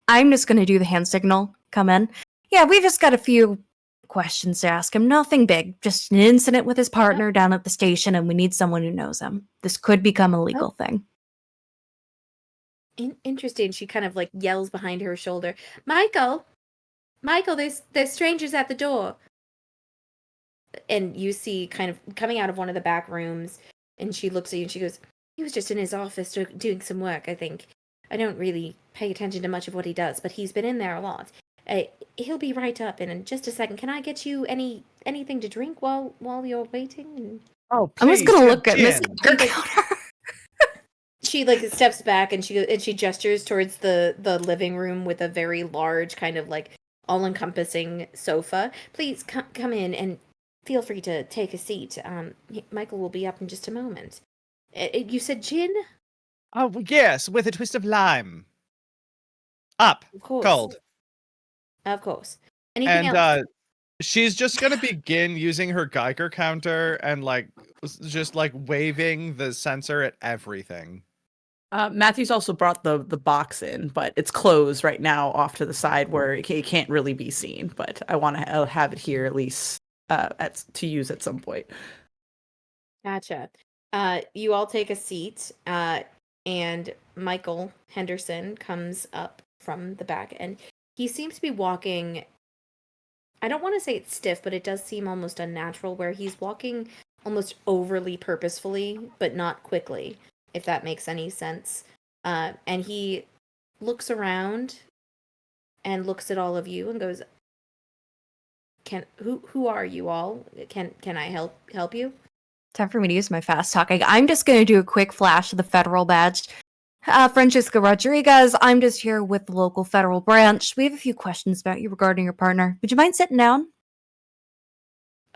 I'm just gonna do the hand signal. Come in. Yeah, we just got a few questions to ask him. Nothing big. Just an incident with his partner down at the station, and we need someone who knows him. This could become a legal thing. Interesting. She kind of yells behind her shoulder, Michael, there's strangers at the door. And you see kind of coming out of one of the back rooms, and she looks at you and she goes, "He was just in his office doing some work, I think. I don't really pay attention to much of what he does, but he's been in there a lot. He'll be right up in just a second. Can I get you anything to drink while you're waiting?" Oh, I'm just please, gonna yeah, look at Miss gin. Counter. She steps back and she gestures towards the living room with a very large kind of all-encompassing sofa. "Please come in and feel free to take a seat. Michael will be up in just a moment. You said gin? Oh, yes, with a twist of lime. Up. Of course. Cold. Of course. Anything And else?" she's just gonna begin using her Geiger counter and just waving the sensor at everything. Matthew's also brought the box in, but it's closed right now off to the side where it can't really be seen. But I want to have it here at least to use at some point. Gotcha. You all take a seat, and Michael Henderson comes up from the back, and he seems to be walking. I don't want to say it's stiff, but it does seem almost unnatural, where he's walking almost overly purposefully, but not quickly, if that makes any sense. And he looks around and looks at all of you and goes, who are you all? Can I help you?" Time for me to use my fast talk. I'm just going to do a quick flash of the federal badge. Francisca Rodriguez, I'm just here with the local federal branch. We have a few questions about you regarding your partner. Would you mind sitting down?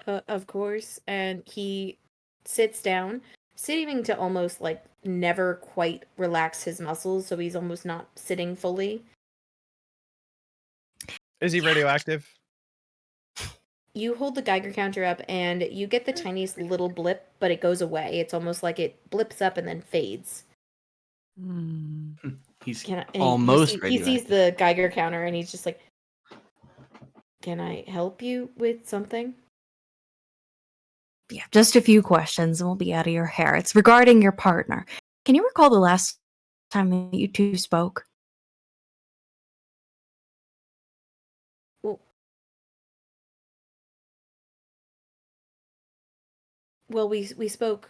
Of course. And he sits down, seeming to almost never quite relax his muscles, so he's almost not sitting fully. Is he radioactive? You hold the Geiger counter up and you get the tiniest little blip, but it goes away. It's almost like it blips up and then fades. He's and almost he sees the Geiger counter and he's just like, "Can I help you with something?" Yeah, just a few questions and we'll be out of your hair. It's regarding your partner. Can you recall the last time that you two spoke? Well, we spoke.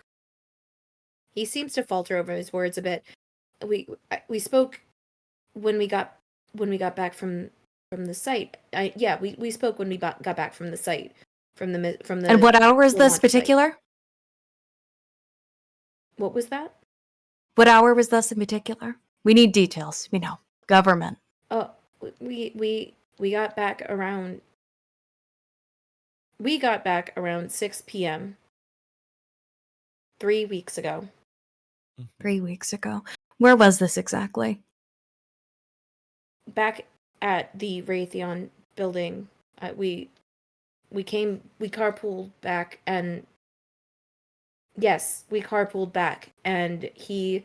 He seems to falter over his words a bit. We spoke when we got back from the site. We spoke when we got back from the site from the. And what hour is this launch site. particular? What was that? What hour was this in particular? We need details. Government. Oh, we got back around. We got back around 6 p.m. 3 weeks ago. 3 weeks ago. Where was this exactly? Back at the Raytheon building. We carpooled back, and yes, we carpooled back, and he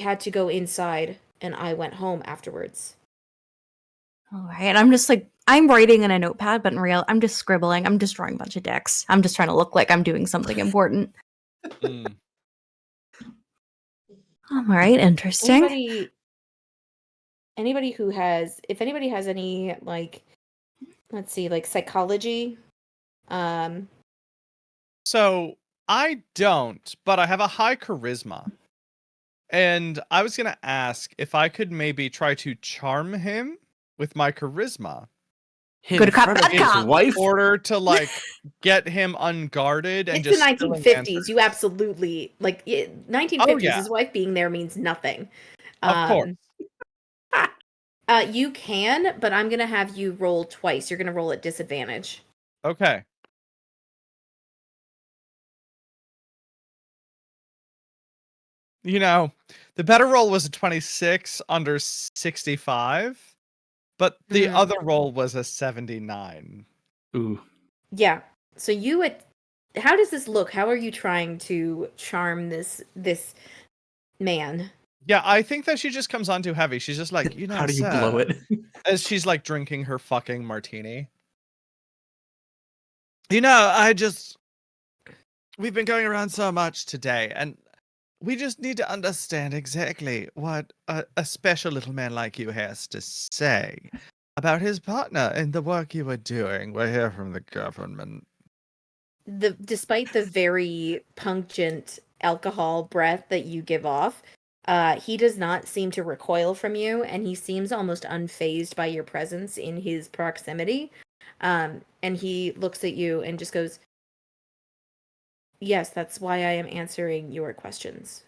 had to go inside, and I went home afterwards. All right. I'm just I'm writing in a notepad, but in real, I'm just scribbling. I'm just drawing a bunch of dicks. I'm just trying to look like I'm doing something important. Mm. All right. Interesting. Anybody who has, if anybody has any let's see, psychology. So I don't, but I have a high charisma. And I was gonna ask if I could maybe try to charm him with my charisma. In Good cop, front of bad his cop. wife? Order to like get him unguarded and It's just the spilling 1950s. answers. You absolutely 1950s. Oh, yeah. His wife being there means nothing. Of course. You can, but I'm gonna have you roll twice. You're gonna roll at disadvantage. Okay. You know, the better roll was a 26 under 65, but the Mhm. other roll was a 79. Ooh. Yeah. So how does this look? How are you trying to charm this man? Yeah, I think that she just comes on too heavy. She's just like, How do you blow sir," it? as she's like drinking her fucking martini. I just we've been going around so much today, and we just need to understand exactly what a special little man like you has to say about his partner and the work you were doing. We're here from the government. Despite the very pungent alcohol breath that you give off, he does not seem to recoil from you, and he seems almost unfazed by your presence in his proximity. And he looks at you and just goes, "Yes, that's why I am answering your questions."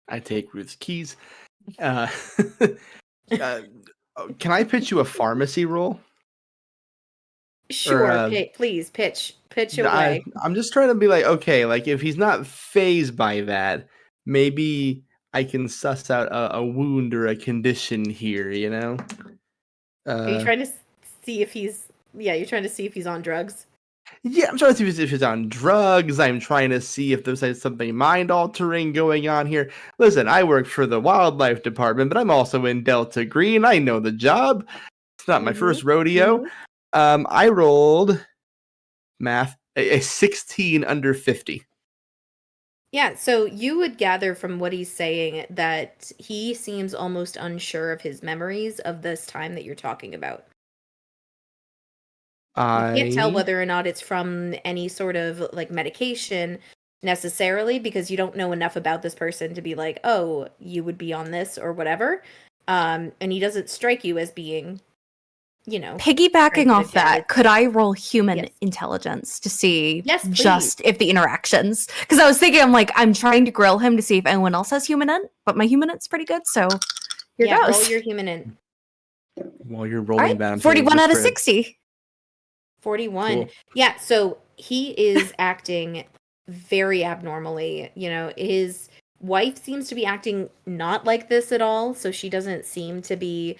I take Ruth's keys. Uh, uh, can I pitch you a pharmacy roll? Sure, please pitch away. I'm just trying to be like, okay, like if he's not phased by that, maybe I can suss out a wound or a condition here, you know? Are you trying to see if he's? Yeah, you're trying to see if he's on drugs. Yeah, I'm trying to see if he's on drugs. I'm trying to see if there's like, something mind altering going on here. Listen, I work for the wildlife department, but I'm also in Delta Green. I know the job. It's not my first rodeo. I rolled math a 16 under 50. Yeah, so you would gather from what he's saying that he seems almost unsure of his memories of this time that you're talking about. You can't tell whether or not it's from any sort of like medication necessarily because you don't know enough about this person to be like, oh, you would be on this or whatever. And he doesn't strike you as being, Piggybacking off that, could I roll human Yes. intelligence to see Yes, just if the interactions? Because I was thinking, I'm trying to grill him to see if anyone else has human int, but my human int's pretty good, so here yeah, goes. roll your human in. While you're All rolling right, that, I'm saying 41 just out of for- 60. 41. Cool. Yeah, so he is acting very abnormally. His wife seems to be acting not like this at all, so she doesn't seem to be,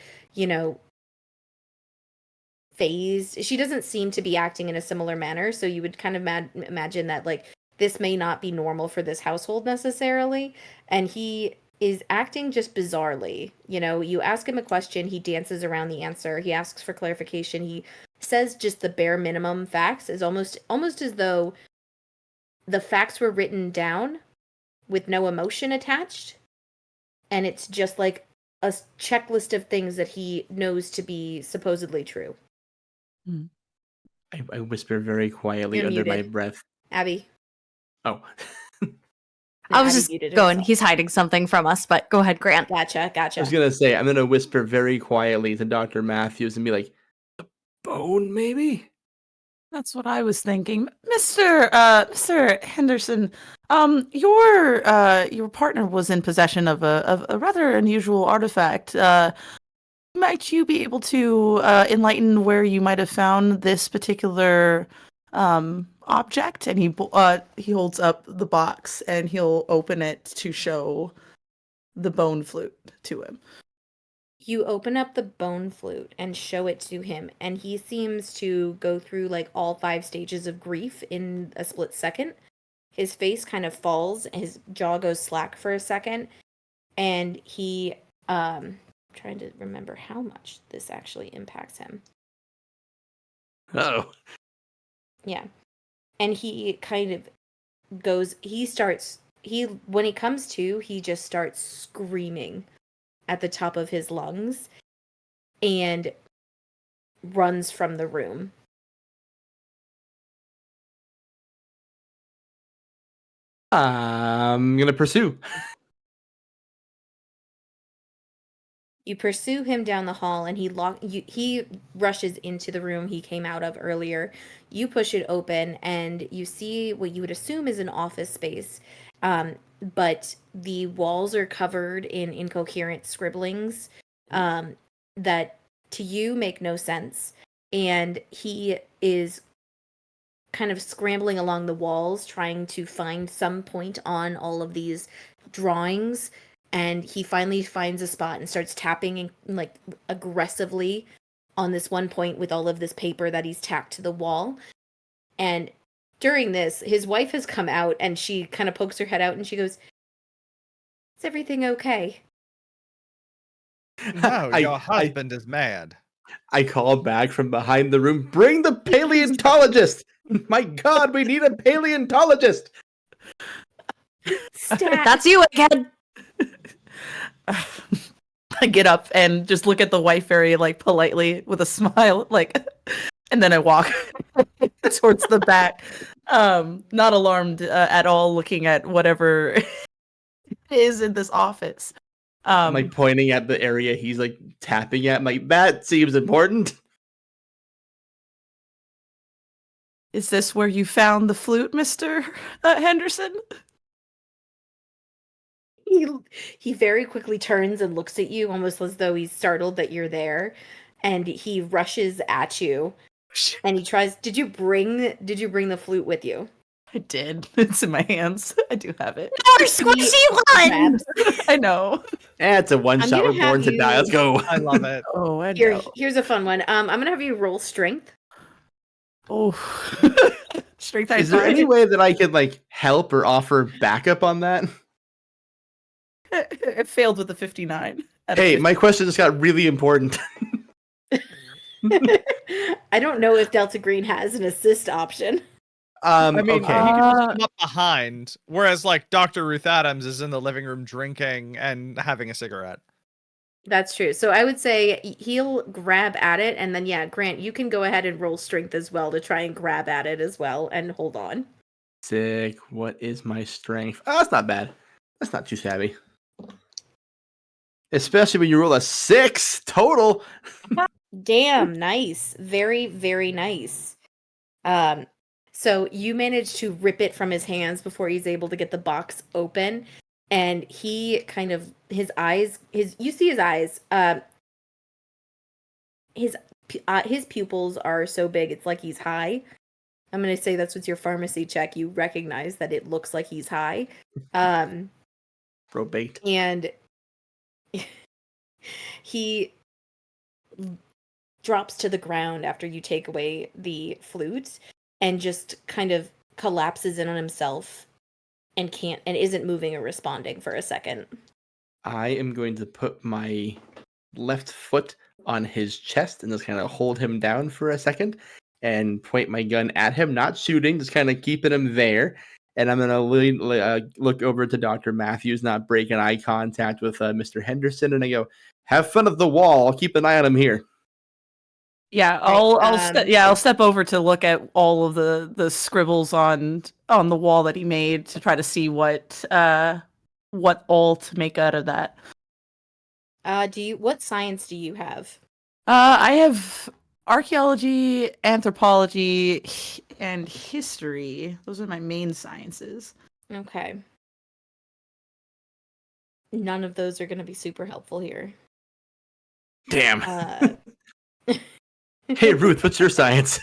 phased. She doesn't seem to be acting in a similar manner, so you would kind of imagine that like this may not be normal for this household necessarily, and he is acting just bizarrely. You ask him a question, he dances around the answer. He asks for clarification. He says just the bare minimum facts, is almost as though the facts were written down with no emotion attached, and it's just like a checklist of things that he knows to be supposedly true. I whisper very quietly You're under my muted. breath. Abby. Oh. I was Abby just muted going, herself. he's hiding something from us, but go ahead, Grant. Gotcha. I was going to say, I'm going to whisper very quietly to Dr. Matthews and be like, the bone, maybe? That's what I was thinking. Mr. Henderson, your partner was in possession of a rather unusual artifact. Might you be able to enlighten where you might have found this particular object? And he holds up the box and he'll open it to show the bone flute to him. You open up the bone flute and show it to him, and he seems to go through like all 5 stages of grief in a split second. His face kind of falls, his jaw goes slack for a second, and he trying to remember how much this actually impacts him. Oh. Yeah. And he kind of goes, when he comes to, he just starts screaming at the top of his lungs and runs from the room. I'm going to pursue. You pursue him down the hall, and he rushes into the room he came out of earlier. You push it open, and you see what you would assume is an office space, but the walls are covered in incoherent scribblings that to you make no sense. And he is kind of scrambling along the walls, trying to find some point on all of these drawings. And he finally finds a spot and starts tapping like aggressively on this one point with all of this paper that he's tacked to the wall. And during this, his wife has come out and she kind of pokes her head out and she goes, "Is everything okay?" No, your husband is mad. I call back from behind the room, "Bring the paleontologist! My God, we need a paleontologist!" That's you again. I get up and just look at the wife very like politely with a smile, like, and then I walk towards the back, not alarmed at all, looking at whatever is in this office. I'm like pointing at the area he's like tapping at. I'm like, that seems important. Is this where you found the flute, Mr. Henderson? He very quickly turns and looks at you, almost as though he's startled that you're there, and he rushes at you. And he tries. Did you bring the flute with you? I did. It's in my hands. I do have it. More squishy one. I know. It's a one shot. gonna We're born have to die. you- Let's go. I love it. Oh, I know. Here's a fun one. I'm gonna have you roll strength. Oh, strength. Is there any way that I could like help or offer backup on that? It failed with the 59. Hey, my question just got really important. I don't know if Delta Green has an assist option. I mean, okay. he can just come up behind, whereas like Dr. Ruth Adams is in the living room drinking and having a cigarette. That's true. So I would say he'll grab at it, and then yeah, Grant, you can go ahead and roll strength as well to try and grab at it as well and hold on. Sick. What is my strength? Oh, that's not bad. That's not too shabby. Especially when you roll a 6 total. Damn, nice. Very, very nice. So you manage to rip it from his hands before he's able to get the box open, and he kind of you see his eyes. His pupils are so big it's like he's high. I'm gonna say that's with your pharmacy check. You recognize that it looks like he's high. Probate. And he drops to the ground after you take away the flute and just kind of collapses in on himself and isn't moving or responding for a second. I am going to put my left foot on his chest and just kind of hold him down for a second and point my gun at him, not shooting, just kind of keeping him there. And I'm going to look over to Dr. Matthews, not breaking eye contact with Mr. Henderson. And I go, "Have fun at the wall. I'll keep an eye on him here." Yeah, I'll step over to look at all of the scribbles on the wall that he made to try to see what all to make out of that. What science do you have? I have archaeology, anthropology, and history. Those are my main sciences. Okay. None of those are going to be super helpful here. Damn. Uh, Hey, Ruth, what's your science?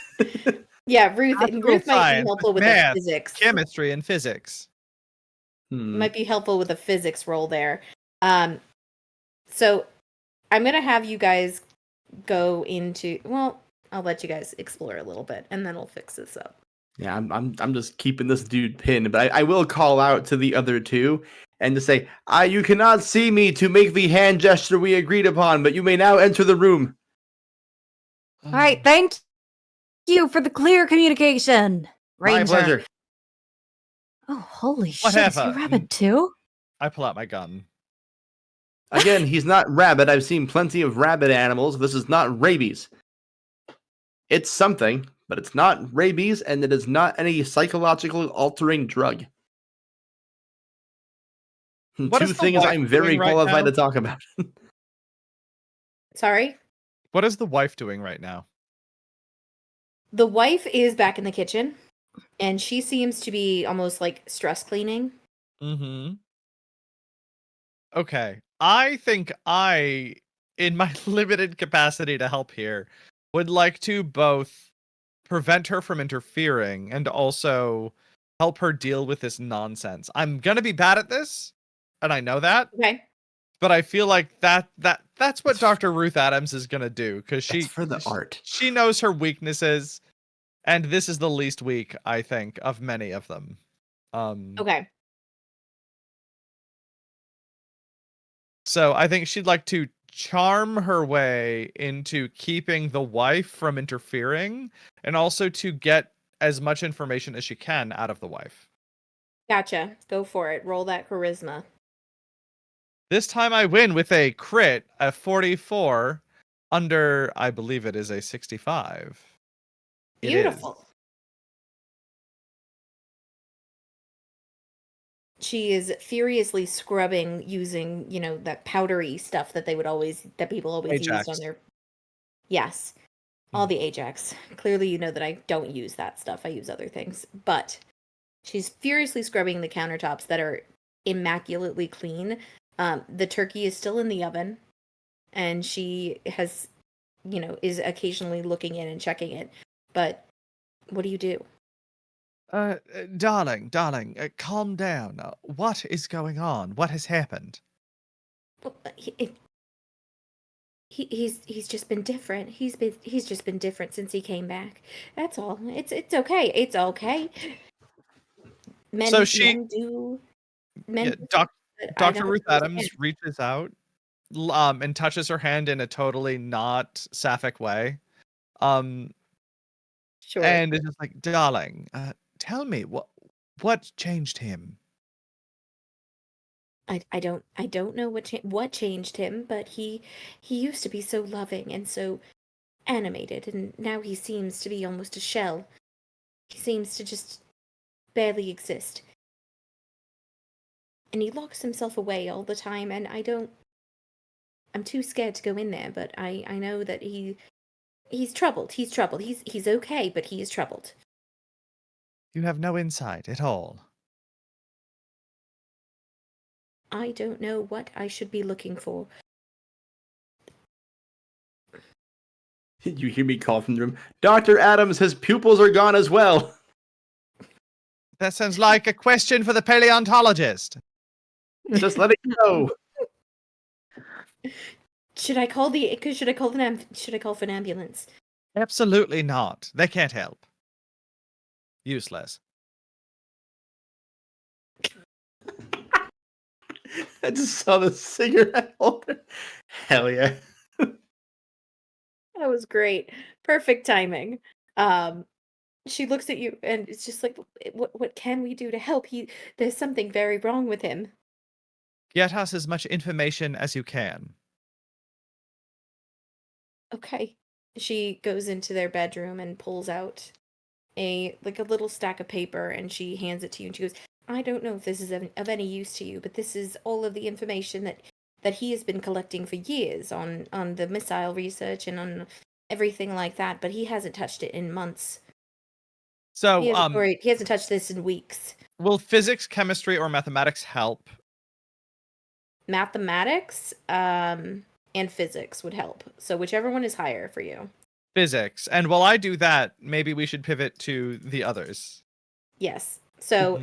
yeah, Ruth might be science, helpful with math, the physics. Chemistry and physics. Might be helpful with a physics roll there. So I'm gonna have you guys go into. Well, I'll let you guys explore a little bit, and then we'll fix this up. Yeah, I'm just keeping this dude pinned, but I will call out to the other two and to say, you cannot see me to make the hand gesture we agreed upon, but you may now enter the room. All right, thank you for the clear communication, Ranger. My pleasure. Oh, holy shit! Is he Whatever. rabid too? I pull out my gun. Again, he's not rabid. I've seen plenty of rabid animals. This is not rabies. It's something, but it's not rabies, and it is not any psychological altering drug. What Two is the things wife I'm very doing right qualified now? to talk about. Sorry? What is the wife doing right now? The wife is back in the kitchen, and she seems to be almost like stress cleaning. Mm-hmm. Okay. I think I, in my limited capacity to help here, would like to both prevent her from interfering and also help her deal with this nonsense. I'm gonna be bad at this, and I know that, Okay. but I feel like that's what Dr. Ruth Adams is gonna do because That's for the art. she knows her weaknesses, and this is the least weak, I think, of many of them. Okay. So I think she'd like to charm her way into keeping the wife from interfering and also to get as much information as she can out of the wife. Gotcha. Go for it. Roll that charisma. This time I win with a crit, a 44, under, I believe it is a 65. It is. Beautiful. She is furiously scrubbing using, that powdery stuff that people always Ajax. used on their. Yes. All the Ajax. Clearly, you know that I don't use that stuff. I use other things. But she's furiously scrubbing the countertops that are immaculately clean. The turkey is still in the oven, and she has, is occasionally looking in and checking it. But what do you do? Darling, calm down. What is going on? What has happened? Well, he's just been different. He's just been different since he came back. That's all. It's okay. It's okay. So she- men do. Yeah, but I Dr. don't Ruth understand. Adams reaches out and touches her hand in a totally not sapphic way. Sure. And it's just like, darling, tell me what changed him? I don't know what changed him, but he used to be so loving and so animated, and now he seems to be almost a shell. He seems to just barely exist. And he locks himself away all the time, and I'm too scared to go in there, but I know that he's troubled. He's troubled. He's okay, but he is troubled. You have no insight at all. I don't know what I should be looking for. You hear me call from the room. Dr. Adams, his pupils are gone as well. That sounds like a question for the paleontologist. Just let it go. Should I call for an ambulance? Absolutely not. They can't help. Useless. I just saw the cigarette holder. Hell yeah. That was great. Perfect timing. She looks at you and it's just like, what can we do to help? There's something very wrong with him. Get us as much information as you can. Okay. She goes into their bedroom and pulls out a little stack of paper, and she hands it to you, and she goes, I don't know if this is of any use to you, but this is all of the information that he has been collecting for years on the missile research and on everything like that, but he hasn't touched it in months. So, He hasn't touched this in weeks. will physics, chemistry, or mathematics help? Mathematics, and physics would help. So whichever one is higher for you. Physics. And while I do that, maybe we should pivot to the others. Yes. So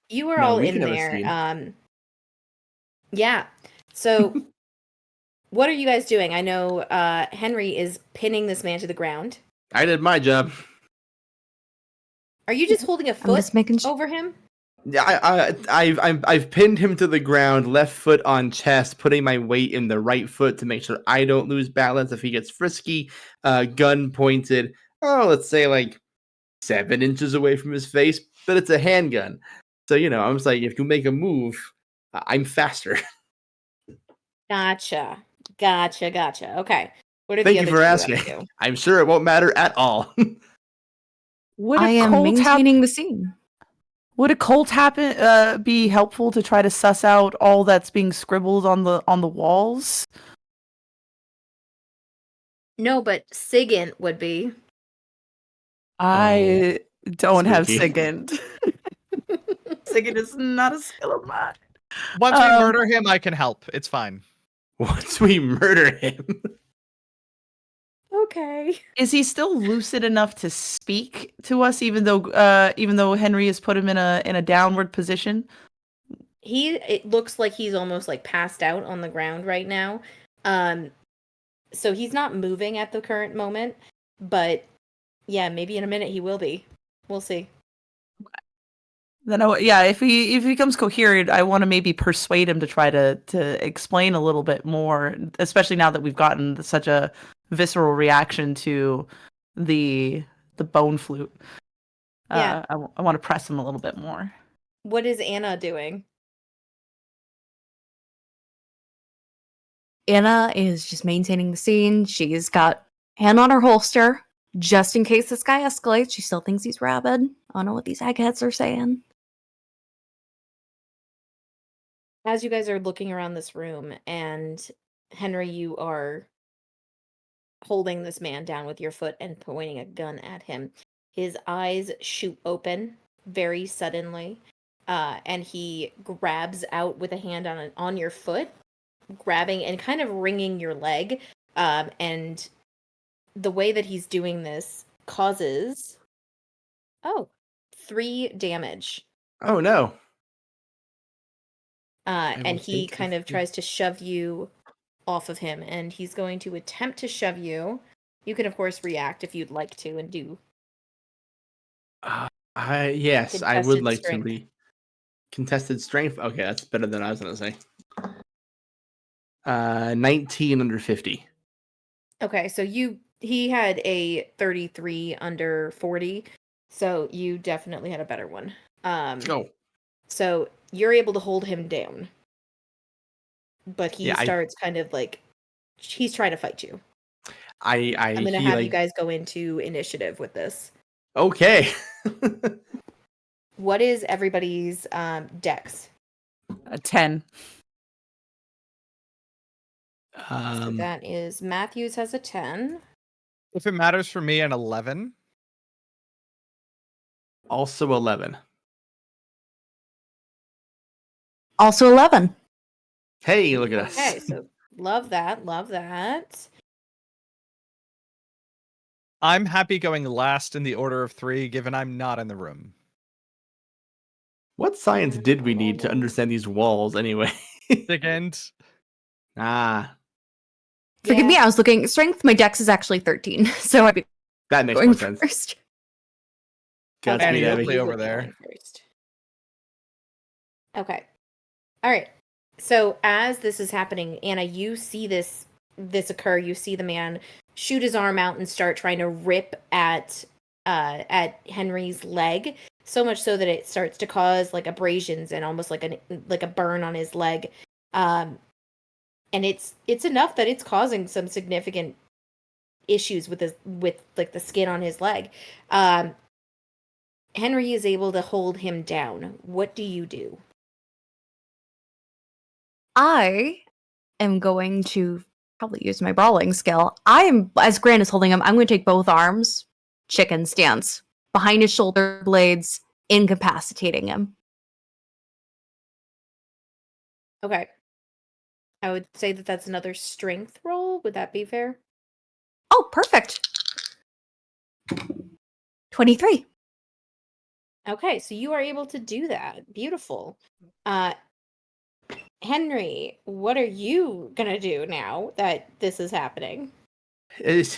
you are No, all we in can have a there. scene. Yeah. So what are you guys doing? I know Henry is pinning this man to the ground. I did my job. Are you just holding a I'm foot just making sure. over him? Yeah, I've pinned him to the ground, left foot on chest, putting my weight in the right foot to make sure I don't lose balance if he gets frisky. Gun pointed, let's say like 7 inches away from his face, but it's a handgun. So, I'm just like, if you make a move, I'm faster. Gotcha. Okay. What are Thank the you other for two up asking. to? I'm sure it won't matter at all. Would I a am cult maintaining the scene. Would a cult be helpful to try to suss out all that's being scribbled on the walls? No, but Sigint would be. I don't have spooky. SIGINT. SIGINT is not a skill of mine. Once we Um, murder him, I can help. It's fine. Once we murder him. Okay. Is he still lucid enough to speak to us, even though Henry has put him in a downward position? It looks like he's almost like passed out on the ground right now. So he's not moving at the current moment, but yeah, maybe in a minute he will be. We'll see. Then if he becomes coherent, I want to maybe persuade him to try to explain a little bit more, especially now that we've gotten such a visceral reaction to the bone flute. Yeah. I want to press him a little bit more. What is Anna doing? Anna is just maintaining the scene. She's got hand on her holster, just in case this guy escalates. She still thinks he's rabid. I don't know what these eggheads are saying. As you guys are looking around this room, and Henry, you are holding this man down with your foot and pointing a gun at him. His eyes shoot open very suddenly, and he grabs out with a hand on your foot, grabbing and kind of wringing your leg. And the way that he's doing this causes 3 damage. Oh no. And will he take kind the of three. tries to shove you off of him, and he's going to attempt to shove you. You can, of course, react if you'd like to and do Yes, I would contested like strength. to contested strength. Okay, that's better than I was gonna say. 19 under 50. Okay, so he had a 33 under 40, so you definitely had a better one. Oh, So you're able to hold him down, but he Yeah, starts kind of like he's trying to fight you. I'm I'm gonna have you guys go into initiative with this. Okay. What is everybody's dex? A 10. So that is Matthews has a 10. If it matters for me, an 11. Also 11. Also 11. Hey, look at us. Okay, so love that, love that. I'm happy going last in the order of 3, given I'm not in the room. What science did we need to understand these walls anyway? Second, Ah, Forgive Yeah. me, I was looking. Strength, my dex is actually 13, so I'd be that makes going more sense. first. Godspeed, Annie, you'll Abby. play you over would be there. going first. Okay. All right. So as this is happening, Anna, you see this occur. You see the man shoot his arm out and start trying to rip at Henry's leg, so much so that it starts to cause like abrasions and almost like a burn on his leg. And it's enough that it's causing some significant issues with like the skin on his leg. Henry is able to hold him down. What do you do? I am going to probably use my brawling skill. As Grant is holding him, I'm going to take both arms, chicken stance, behind his shoulder blades, incapacitating him. Okay. I would say that that's another strength roll. Would that be fair? Oh, perfect. 23. Okay, so you are able to do that. Beautiful. Henry, what are you gonna do now that this is happening? He's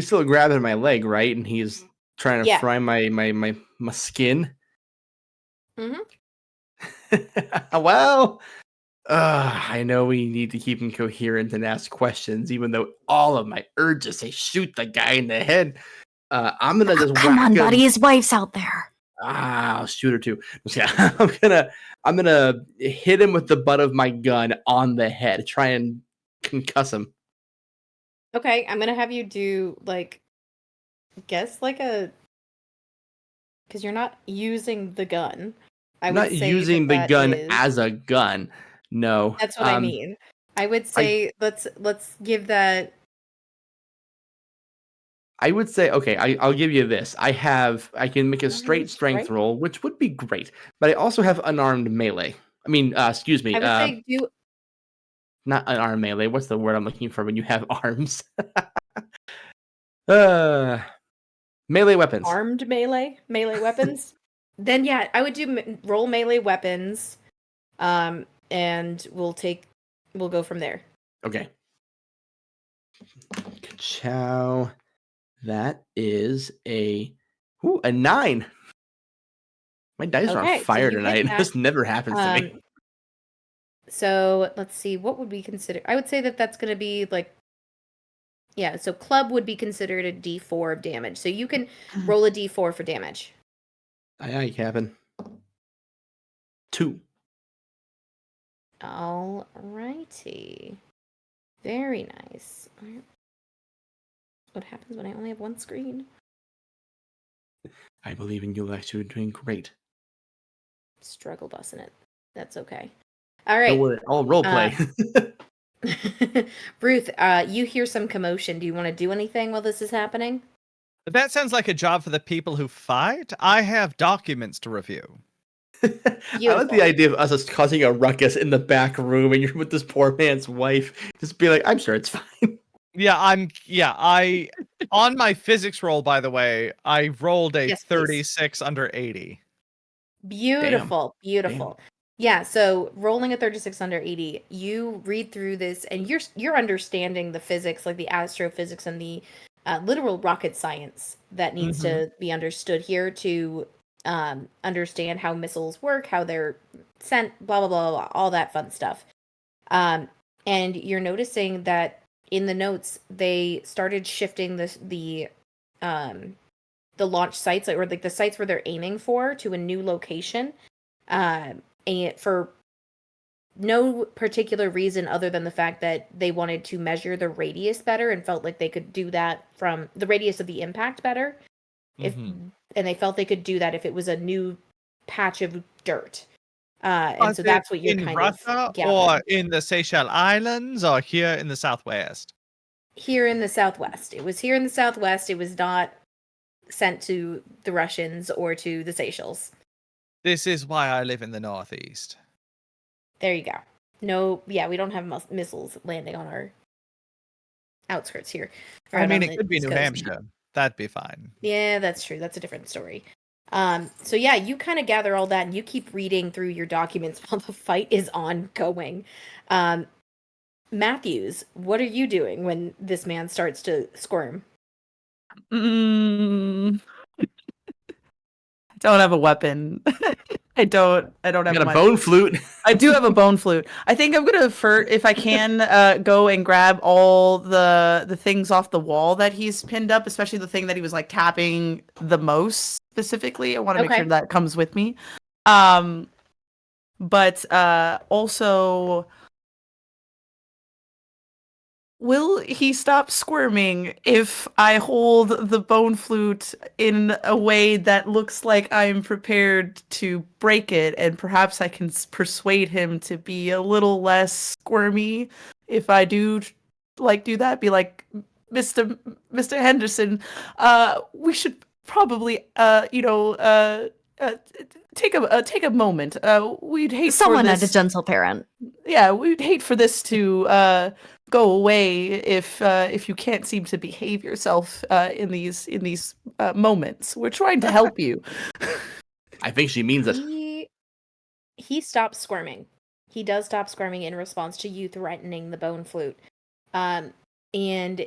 still grabbing my leg, right? And he's trying to Yeah. fry my skin. Mhm. Well, I know we need to keep him coherent and ask questions, even though all of my urges say shoot the guy in the head. I'm gonna just Come whack on, him. buddy. His wife's out there. I'll shoot her too. Yeah, I'm gonna hit him with the butt of my gun on the head, try and concuss him. Okay, I'm gonna have you do like guess like a because you're not using the gun. I'm would not say using the that gun is- as a gun. No, That's what I mean. I would say let's give that I would say, okay, I'll give you this. I can make a straight Unarmed strength strike? roll, which would be great, but I also have unarmed melee. I mean, excuse me, I would say do not unarmed melee. What's the word I'm looking for when you have arms? uh, melee weapons. armed melee weapons. Then yeah, I would do roll melee weapons, and we'll go from there. Okay. Chow. That is a 9. My dice are Okay, on so fire you hit tonight. that. This never happens to me. So let's see, what would we consider? I would say that's going to be like, yeah. So club would be considered a D4 of damage. So you can roll a D4 for damage. Aye, aye, Captain. 2. All righty. Very nice. What happens when I only have one screen? I believe in you, Lex. You're doing great. Struggle busing it. That's okay. All right. Don't worry, I'll role play. Ruth, you hear some commotion. Do you want to do anything while this is happening? That sounds like a job for the people who fight. I have documents to review. I like Beautiful. the idea of us just causing a ruckus in the back room and you're with this poor man's wife. Just be like, I'm sure it's fine. I on my physics roll, by the way, I rolled a Yes, please. 36 under 80. Beautiful. Beautiful. Yeah, so rolling a 36 under 80, you read through this and you're understanding the physics, like the astrophysics and the literal rocket science that needs to be understood here to understand how missiles work, how they're sent, blah, blah, blah, blah, all that fun stuff. And you're noticing that in the notes, they started shifting the launch sites, or like the sites where they're aiming for, to a new location. And for no particular reason other than the fact that they wanted to measure the radius better and felt like they could do that from the radius of the impact better. And they felt they could do that if it was a new patch of dirt. And so that's what you're in kind Russia of gathering. or in the Seychelles Islands or here in the Southwest. Here in the Southwest. It was here in the Southwest. It was not sent to the Russians or to the Seychelles. This is why I live in the Northeast. There you go. No, yeah, we don't have missiles landing on our outskirts here. I mean, it could be New Hampshire. That'd be fine. Yeah, that's true. That's a different story. So yeah, you kind of gather all that and you keep reading through your documents while the fight is ongoing. Matthews, what are you doing when this man starts to squirm? I don't have a weapon. I don't have You got a much. bone flute. I do have a bone flute. I think I'm gonna, if I can, go and grab all the things off the wall that he's pinned up, especially the thing that he was like tapping the most specifically. I want to make sure that comes with me. But also, will he stop squirming if I hold the bone flute in a way that looks like I'm prepared to break it? And perhaps I can persuade him to be a little less squirmy if I do that. Be like, Mr. Henderson, we should probably, take a moment. We'd hate Someone for at a this. gentle parent. Yeah, we'd hate for this to go away if you can't seem to behave yourself in these moments. We're trying to help you. I think she means it. He stops squirming. He does stop squirming in response to you threatening the bone flute. And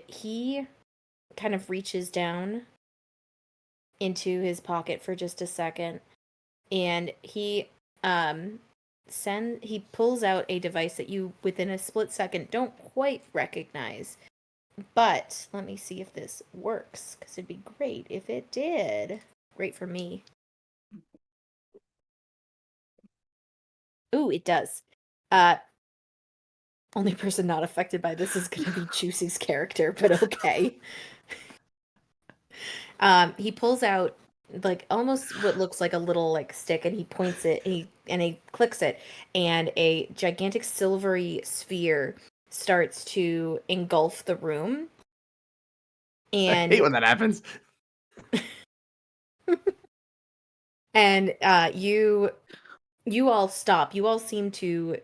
he kind of reaches down into his pocket for just a second, and he pulls out a device that you within a split second don't quite recognize. But let me see if this works, because it'd be great if it did. Great for me. Ooh, it does. Only person not affected by this is going to be Juicy's character, but okay. He pulls out like almost what looks like a little like stick, and he points it, and he clicks it, and a gigantic silvery sphere starts to engulf the room. I And hate when that happens. and you all stop. You all seem to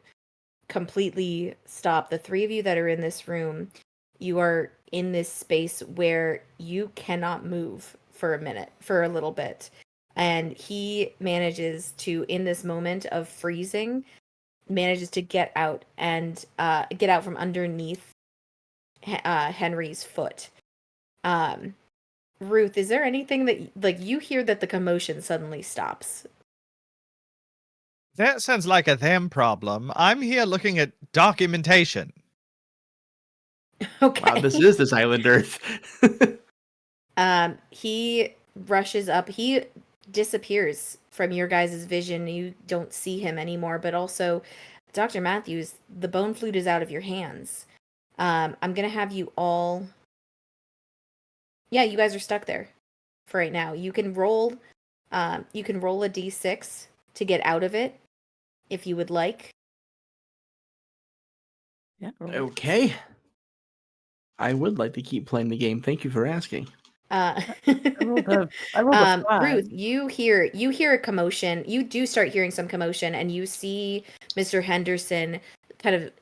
completely stop. The three of you that are in this room, you are in this space where you cannot move for a little bit. And he manages to, in this moment of freezing, manages to get out and get out from underneath Henry's foot. Ruth, is there anything that, like, you hear that the commotion suddenly stops? That sounds like a them problem. I'm here looking at documentation. Okay. Wow, this is this island Earth. He rushes up. He disappears from your guys' vision. You don't see him anymore. But also, Dr. Matthews, the bone flute is out of your hands. I'm gonna have you all. Yeah, you guys are stuck there for right now. You can roll. You can roll a d6 to get out of it, if you would like. Yeah. Okay. I would like to keep playing the game. Thank you for asking. I rolled a 5. Ruth, you hear a commotion. You do start hearing some commotion, and you see Mr. Henderson kind of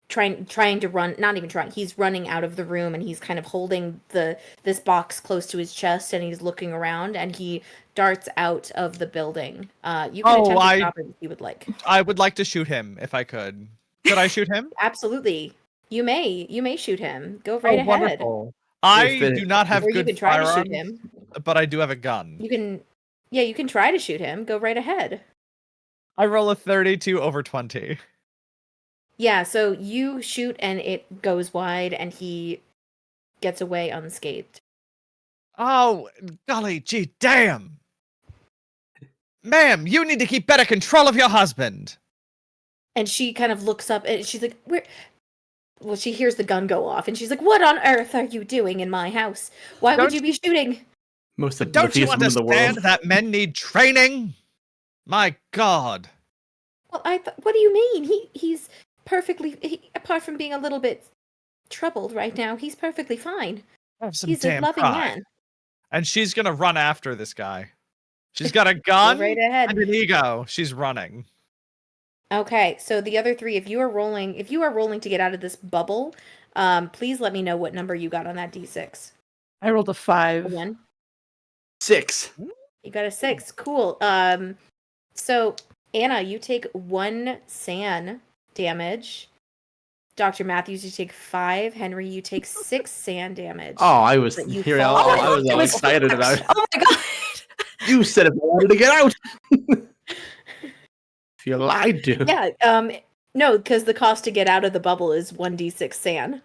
trying to run. Not even trying. He's running out of the room, and he's kind of holding this box close to his chest, and he's looking around, and he darts out of the building. You can attempt to stop him if you would like. I would like to shoot him if I could. Could I shoot him? Absolutely, you may shoot him. Go right ahead. Wonderful. I do not have Or you good can try to firearms, shoot him. but I do have a gun. You can try to shoot him. Go right ahead. I roll a 32 over 20. Yeah, so you shoot and it goes wide and he gets away unscathed. Oh, golly gee damn. Ma'am, you need to keep better control of your husband. And she kind of looks up and she's like, "Where?" Well, she hears the gun go off and she's like, "What on earth are you doing in my house? Why would you be shooting?" Most of Don't the you women in the understand world. that men need training? My God. Well, what do you mean? He's perfectly, apart from being a little bit troubled right now, he's perfectly fine. Have some He's a damn loving pride. man. And she's gonna run after this guy. She's got a gun Go right ahead. and an ego. She's running. Okay, so the other three, if you are rolling to get out of this bubble, please let me know what number you got on that d6. I rolled a 5. Again, 6. you got a 6. Cool. So Anna, you take 1 SAN damage. Dr. Matthews, you take 5. Henry, you take 6 SAN damage. Oh, I was But you here. fall I off. was all excited about it. Oh my god. You said if I wanted to get out. If you lied to. Yeah. No, because the cost to get out of the bubble is 1d6 SAN.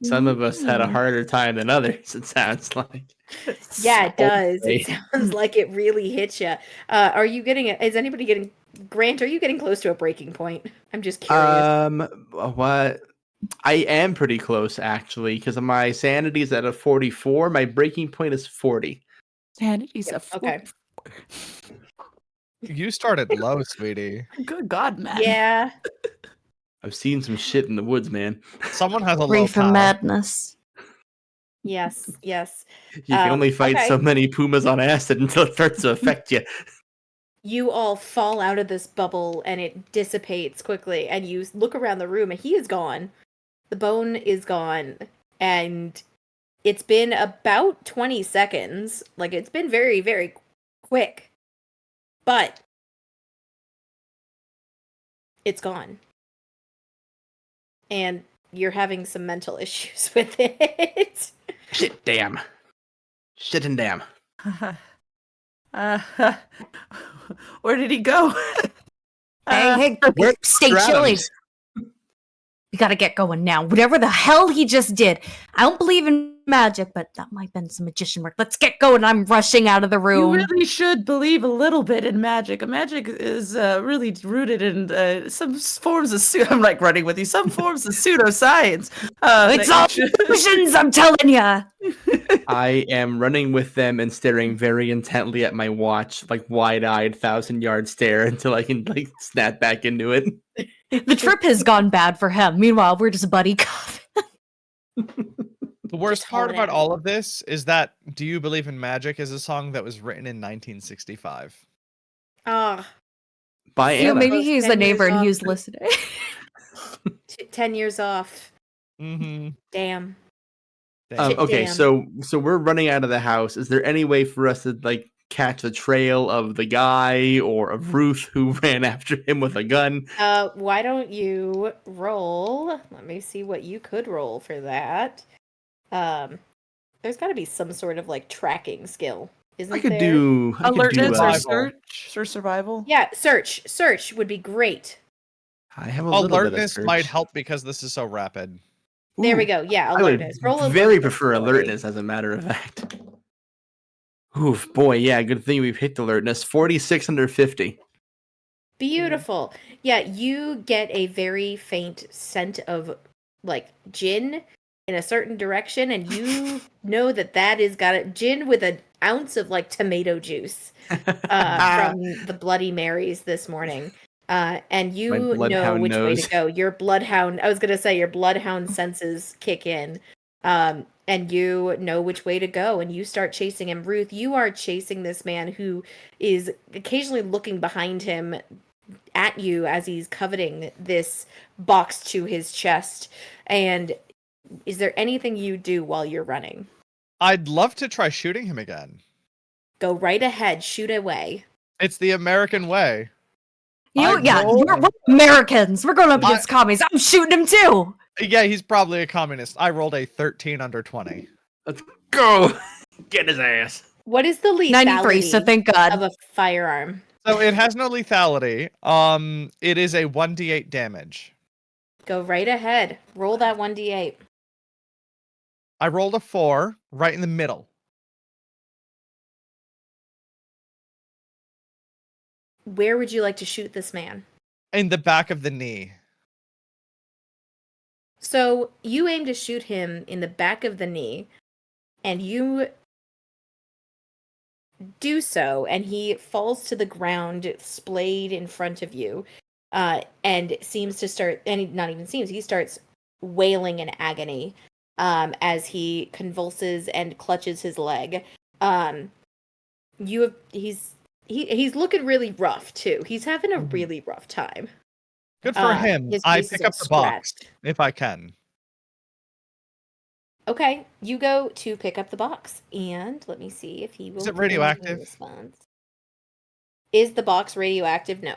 Some of us had a harder time than others, it sounds like. Yeah, it does. Okay. It sounds like it really hits you. Are you getting it? Is anybody getting? Grant, are you getting close to a breaking point? I'm just curious. What? I am pretty close actually, because my sanity is at a 44. My breaking point is 40. Sanity's a Okay. You started low, sweetie. Good God, man. Yeah. I've seen some shit in the woods, man. Someone has a low Reefer power. madness. Yes. Yes. You can only fight okay. so many pumas on acid until it starts to affect you. You all fall out of this bubble and it dissipates quickly. And you look around the room and he is gone. The bone is gone. And it's been about 20 seconds. Like, it's been very, very quick. But it's gone. And you're having some mental issues with it. Shit, damn. Shit and damn. Where did he go? Hey, where's stay Mr. chilly. Adams? We gotta get going now. Whatever the hell he just did. I don't believe in magic, but that might have been some magician work. Let's get going. I'm rushing out of the You room. really should believe a little bit in magic. Magic is really rooted in some forms of I'm like running with you. Some forms of pseudoscience. It's all illusions, I'm telling ya. I am running with them and staring very intently at my watch, like wide-eyed, 1,000-yard stare until I can like snap back into it. The trip has gone bad for him. Meanwhile, we're just buddy cop. The worst Just part haul it about out. all of this is that "Do You Believe in Magic" is a song that was written in 1965. Ah, By So You know, Anna. maybe close, he's 10 a years neighbor and off. he was listening. 10 years off. Mm-hmm. Damn. Damn. Okay, damn. so we're running out of the house. Is there any way for us to like catch the trail of the guy or of Ruth who ran after him with a gun? Why don't you roll? Let me see what you could roll for that. There's got to be some sort of like tracking skill, isn't I could there? do Alertness or Survival. search or survival? Yeah, search would be great. I have a little bit of Alertness might search. help because this is so rapid. There we Ooh, go. Yeah, I would alertness. Roll very alertness prefer for me. alertness, as a matter of fact. Oof, boy, yeah, good thing we picked alertness. 46 under 50. Beautiful. Yeah, you get a very faint scent of like gin in a certain direction, and you know that is got a gin with an ounce of like tomato juice from the Bloody Marys this morning. And you know bloodhound which way to knows. go. Your bloodhound, I was going to say, your bloodhound senses kick in. And you know which way to go, and you start chasing him. Ruth, you are chasing this man who is occasionally looking behind him at you as he's coveting this box to his chest. And is there anything you do while you're running? I'd love to try shooting him again. Go right ahead, shoot away. It's the American way. You know, I yeah, rolled- we're Americans. We're going up I- against commies. I'm shooting him too. Yeah, he's probably a communist. I rolled a 13 under 20. Let's go. Get his ass. What is the 93, so lethality thank God. of a firearm? So it has no lethality. It is a 1d8 damage. Go right ahead. Roll that 1d8. I rolled a 4 right in the middle. Where would you like to shoot this man? In the back of the knee. So you aim to shoot him in the back of the knee, and you do so, and he falls to the ground, splayed in front of you, and seems to start, and not even seems, he starts wailing in agony as he convulses and clutches his leg. He's looking really rough too. He's having a really rough time. Good for him. His I face is pick all up the box scratched. if I can. Okay, you go to pick up the box, and let me see if he will. Is it give me a radioactive? response. Is the box radioactive? No.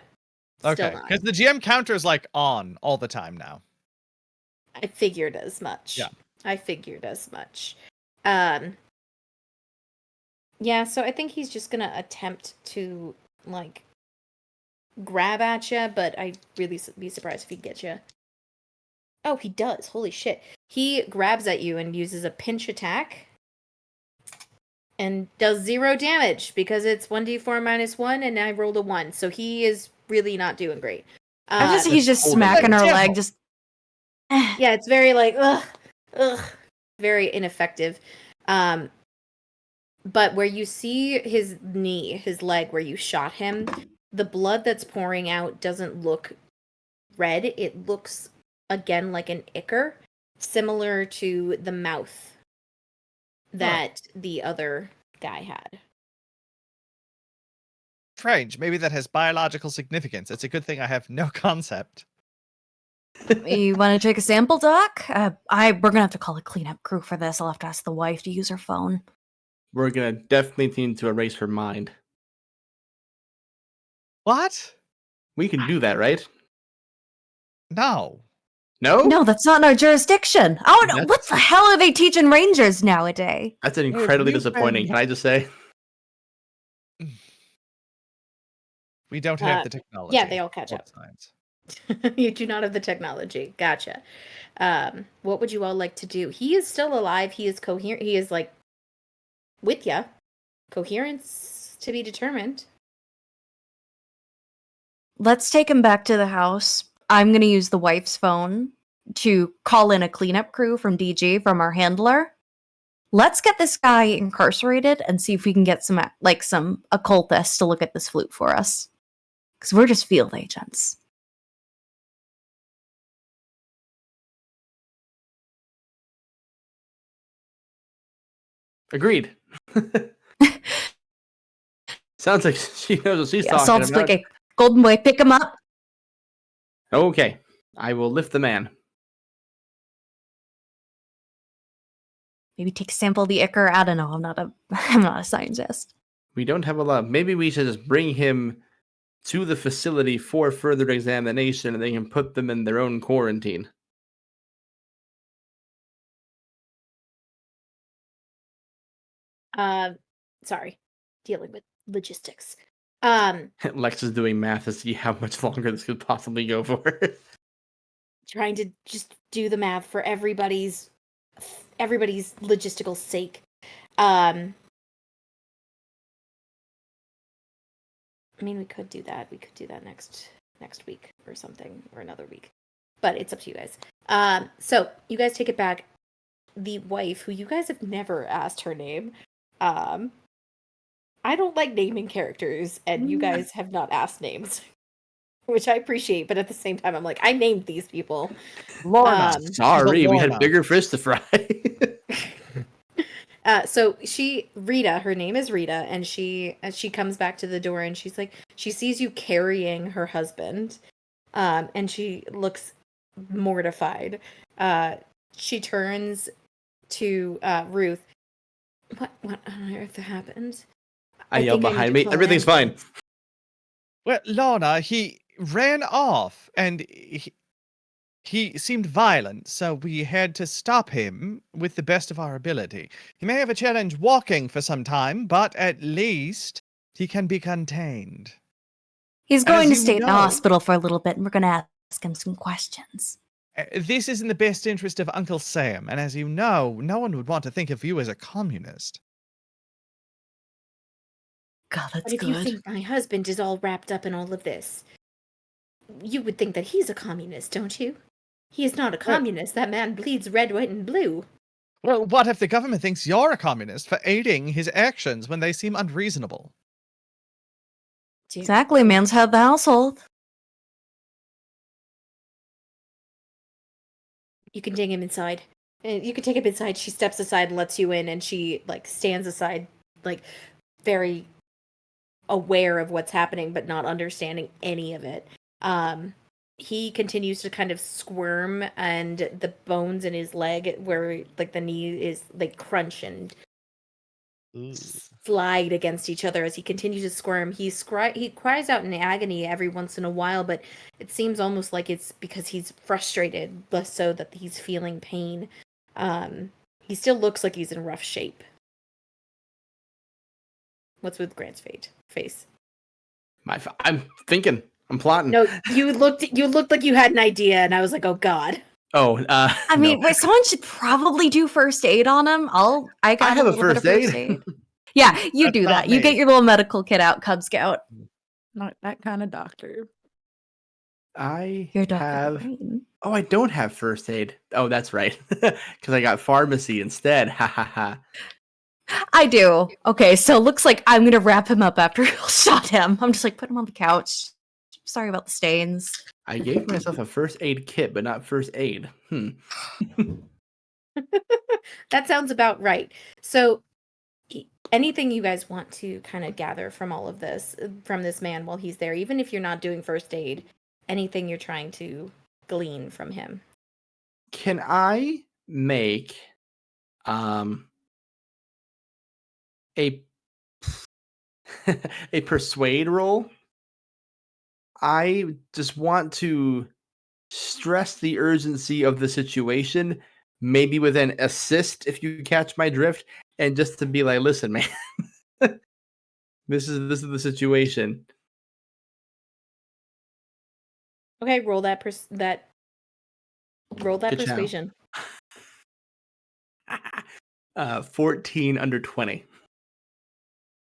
Still Okay, not. because the GM counter is like on all the time now. I figured as much. Yeah. I figured as much. Yeah, so I think he's just gonna attempt to like grab at you, but I'd really be surprised if he gets you. Oh, he does. Holy shit. He grabs at you and uses a pinch attack and does 0 damage because it's 1d4 minus 1 and I rolled a 1. So he is really not doing great. He's just holding smacking it her down. leg. Just Yeah, it's very like very ineffective. But where you see his knee, his leg where you shot him, the blood that's pouring out doesn't look red. It looks again like an ichor, similar to the mouth that the other guy had. Strange. Maybe that has biological significance. It's a good thing I have no concept. You want to take a sample, Doc? We're gonna have to call a cleanup crew for this. I'll have to ask the wife to use her phone. We're gonna definitely need to erase her mind. What? We can do that, right? No. No? No, that's not in our jurisdiction. Oh no! What That's- the hell are they teaching rangers nowadays? That's incredibly you've disappointing, been- can I just say? We don't have the technology. Yeah, they all catch or up. science. You do not have the technology. Gotcha. What would you all like to do? He is still alive. He is coherent. He is like with ya. Coherence to be determined. Let's take him back to the house. I'm gonna use the wife's phone to call in a cleanup crew from DG from our handler. Let's get this guy incarcerated and see if we can get some occultists to look at this flute for us. Because we're just field agents. Agreed. Sounds like she knows what she's Yeah, so I'll talking just about. like a golden boy, pick him up. Okay, I will lift the man. Maybe take a sample of the ichor. I don't know. I'm not a scientist. We don't have a lot. Maybe we should just bring him to the facility for further examination, and they can put them in their own quarantine. Sorry, dealing with logistics. Lex is doing math to see how much longer this could possibly go for. Trying to just do the math for everybody's logistical sake. I mean, we could do that. We could do that next week or something, or another week. But it's up to you guys. So you guys take it back. The wife, who you guys have never asked her name, I don't like naming characters, and you guys have not asked names, which I appreciate. But at the same time, I'm like, I named these people. Lorna. Sorry, we had Lorna. bigger fish to fry. So Rita, her name is Rita, and she comes back to the door, and she's like, she sees you carrying her husband, and she looks mortified. She turns to Ruth. What on earth happened? I yell think I need behind to me. call Everything's an fine. Well, Lorna, he ran off, and he seemed violent, so we had to stop him with the best of our ability. He may have a challenge walking for some time, but at least he can be contained. He's And as going to you stay in the know- hospital for a little bit, and we're going to ask him some questions. This is in the best interest of Uncle Sam, and as you know, no one would want to think of you as a communist. God, that's But if good. you think my husband is all wrapped up in all of this, you would think that he's a communist, don't you? He is not a communist. That man bleeds red, white, and blue. Well, what if the government thinks you're a communist for aiding his actions when they seem unreasonable? Exactly, man's head of the household. You can take him inside. You can take him inside. She steps aside and lets you in, and she stands aside, very aware of what's happening, but not understanding any of it. He continues to kind of squirm, and the bones in his leg, where the knee is crunch and slide against each other as he continues to squirm. He cries out in agony every once in a while, but it seems almost like it's because he's frustrated, less so that he's feeling pain. He still looks like he's in rough shape. What's with Grant's face? I'm thinking. I'm plotting. No, you looked like you had an idea, and I was like, oh god. Oh, I mean, wait, someone should probably do first aid on him. I got I have a little bit of first aid. Yeah, you That's do not that. You me. get your little medical kit out, Cub Scout. Not that kind of doctor. I Your Dr. have. Green. Oh, I don't have first aid. Oh, that's right. Because I got pharmacy instead. Ha ha ha. I do. Okay, so it looks like I'm gonna wrap him up after you shot him. I'm just put him on the couch. Sorry about the stains. I gave myself a first aid kit, but not first aid. That sounds about right. So, anything you guys want to kind of gather from all of this, from this man while he's there, even if you're not doing first aid, anything you're trying to glean from him? Can I make a a persuade roll? I just want to stress the urgency of the situation, maybe with an assist, if you catch my drift, and just to be like, listen, man, this is the situation. Okay, roll that Good job. persuasion. 14 under 20.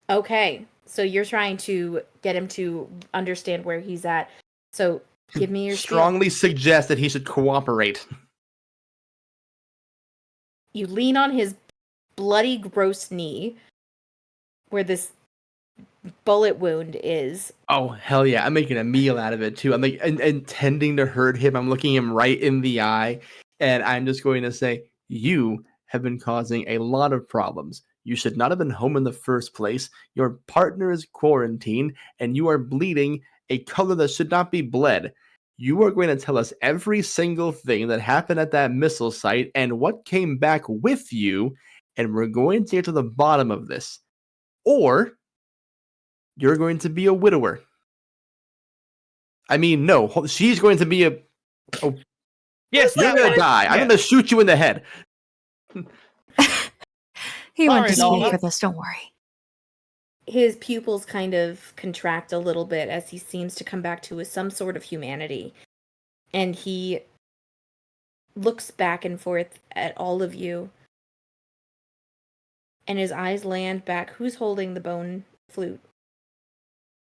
Okay, so you're trying to get him to understand where he's at. So give me your spiel. Strongly suggest that he should cooperate. You lean on his bloody, gross knee, where this bullet wound is. Oh, hell yeah. I'm making a meal out of it, too. I'm intending to hurt him. I'm looking him right in the eye, and I'm just going to say, you have been causing a lot of problems. You should not have been home in the first place. Your partner is quarantined, and you are bleeding a color that should not be bled. You are going to tell us every single thing that happened at that missile site and what came back with you, and we're going to get to the bottom of this. Or you're going to be a widower. I mean, no, she's going to be a... Yes, You're going to die. I'm going to shoot you in the head. He went to Sorry, school Nolan. for this, don't worry. His pupils kind of contract a little bit as he seems to come back to some sort of humanity. And he looks back and forth at all of you. And his eyes land back. Who's holding the bone flute?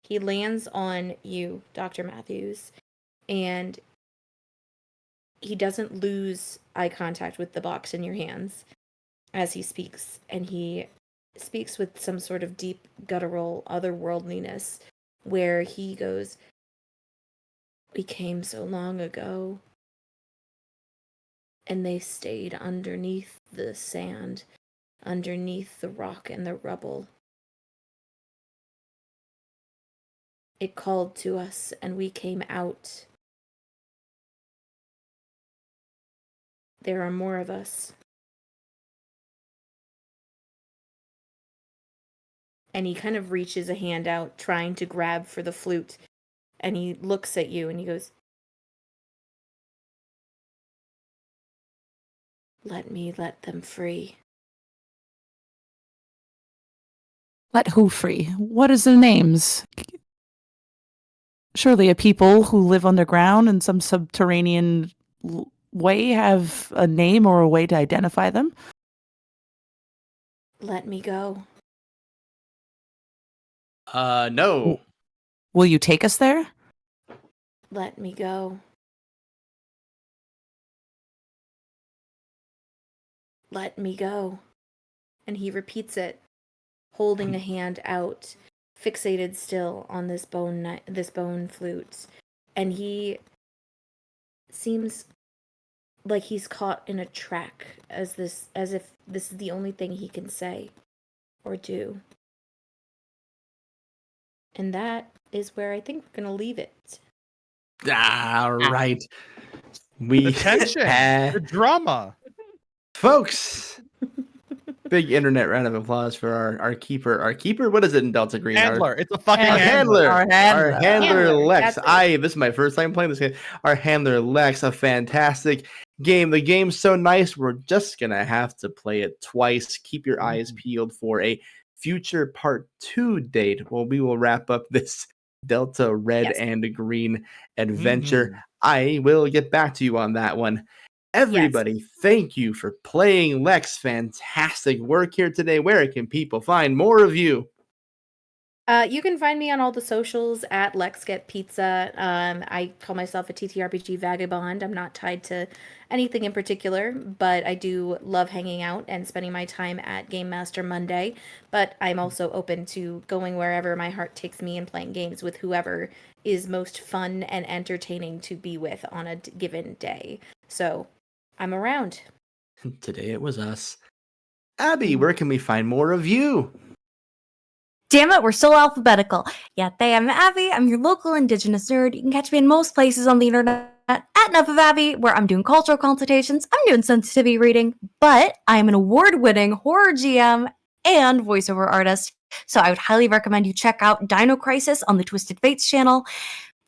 He lands on you, Dr. Matthews. And he doesn't lose eye contact with the box in your hands as he speaks. And he speaks with some sort of deep, guttural otherworldliness, where he goes, "We came so long ago, and they stayed underneath the sand, underneath the rock and the rubble. It called to us, and we came out. There are more of us." And he kind of reaches a hand out, trying to grab for the flute. And he looks at you and he goes, "Let me let them free." Let who free? What is their names? Surely a people who live underground in some subterranean way have a name or a way to identify them. "Let me go." No. Will you take us there? "Let me go." "Let me go." And he repeats it, holding a hand out, fixated still on this bone flute. And he seems like he's caught in a track, as if this is the only thing he can say or do. And that is where I think we're going to leave it. Right. We The tension, the drama. Folks, big internet round of applause for our keeper. Our keeper, what is it in Delta Green? Handler. It's a fucking Our handler. Our handler. Our handler Lex. That's it. This is my first time playing this game. Our handler Lex, a fantastic game. The game's so nice, we're just gonna have to play it twice. Keep your eyes peeled for a future part 2 date. Well, we will wrap up this Delta Red Yes. and Green adventure. I will get back to you on that one. Everybody, thank you for playing Lex. Fantastic work here today. Where can people find more of you? You can find me on all the socials at Lex Get Pizza. I call myself a TTRPG vagabond. I'm not tied to anything in particular, but I do love hanging out and spending my time at Game Master Monday. But I'm also open to going wherever my heart takes me and playing games with whoever is most fun and entertaining to be with on a given day. So I'm around. Today it was us. Abby, where can we find more of you? Damn it, we're still alphabetical. Yeah, I'm Abby. I'm your local indigenous nerd. You can catch me in most places on the internet at Enough of Abby, where I'm doing cultural consultations, I'm doing sensitivity reading, but I am an award-winning horror GM and voiceover artist. So I would highly recommend you check out Dino Crisis on the Twisted Fates channel.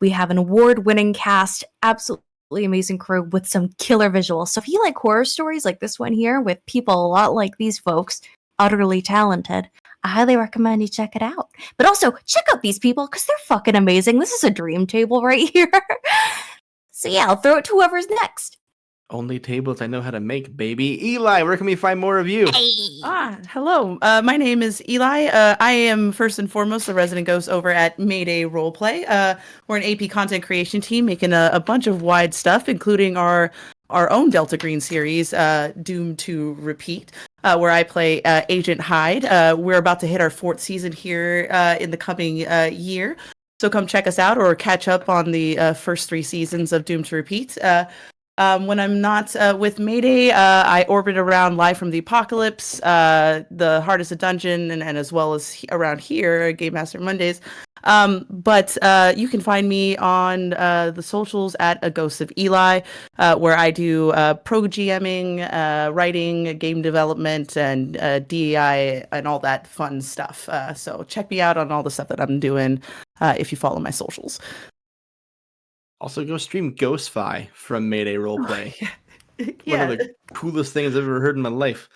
We have an award-winning cast, absolutely amazing crew with some killer visuals. So if you like horror stories like this one here with people a lot like these folks, utterly talented, I highly recommend you check it out. But also, check out these people because they're fucking amazing. This is a dream table right here. So yeah, I'll throw it to whoever's next. Only tables I know how to make, baby. Eli, where can we find more of you? Hello. My name is Eli. I am first and foremost the resident ghost over at Mayday Roleplay. We're an AP content creation team making a bunch of wide stuff, including our own Delta Green series, Doomed to Repeat, where I play Agent Hyde. We're about to hit our 4th season here in the coming year. So come check us out or catch up on the first 3 seasons of Doomed to Repeat. When I'm not with Mayday, I orbit around Live from the Apocalypse, the Hardest of Dungeon, and as well as around here, Game Master Mondays. But you can find me on the socials at A Ghost of Eli, where I do pro GMing, writing, game development, and DEI and all that fun stuff. So check me out on all the stuff that I'm doing if you follow my socials. Also, go stream Ghostfi from Mayday Roleplay. Yeah. One of the coolest things I've ever heard in my life.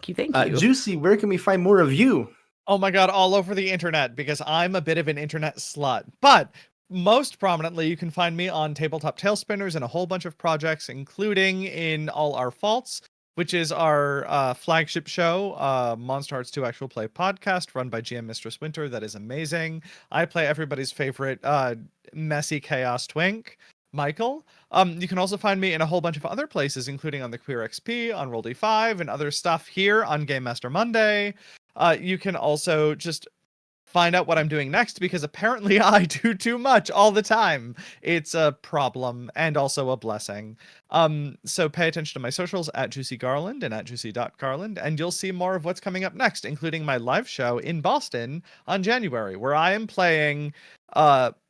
Thank you. Juicy, where can we find more of you? Oh my god, all over the internet, because I'm a bit of an internet slut. But most prominently, you can find me on Tabletop Tailspinners and a whole bunch of projects, including in All Our Faults, which is our flagship show, Monster Hearts 2 Actual Play podcast, run by GM Mistress Winter. That is amazing. I play everybody's favorite messy chaos twink, Michael. You can also find me in a whole bunch of other places, including on the Queer XP, on Roll D5, and other stuff here on Game Master Monday. You can also just find out what I'm doing next, because apparently I do too much all the time. It's a problem and also a blessing. So pay attention to my socials at Juicy Garland and at juicy.garland, and you'll see more of what's coming up next, including my live show in Boston on January, where I am playing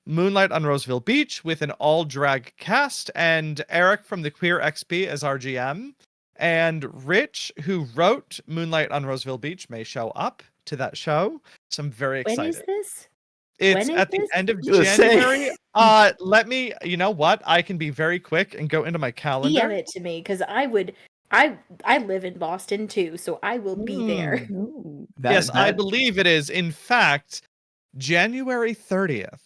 Moonlight on Roseville Beach with an all-drag cast, and Eric from the Queer XP as our GM. And Rich, who wrote Moonlight on Roseville Beach, may show up to that show. So I'm very excited. When is this? It's When is at the this? end of You were saying- January. Let me, you know what? I can be very quick and go into my calendar. DM it to me, because I live in Boston too, so I will be there. Ooh. Yes, I believe it is, in fact, January 30th.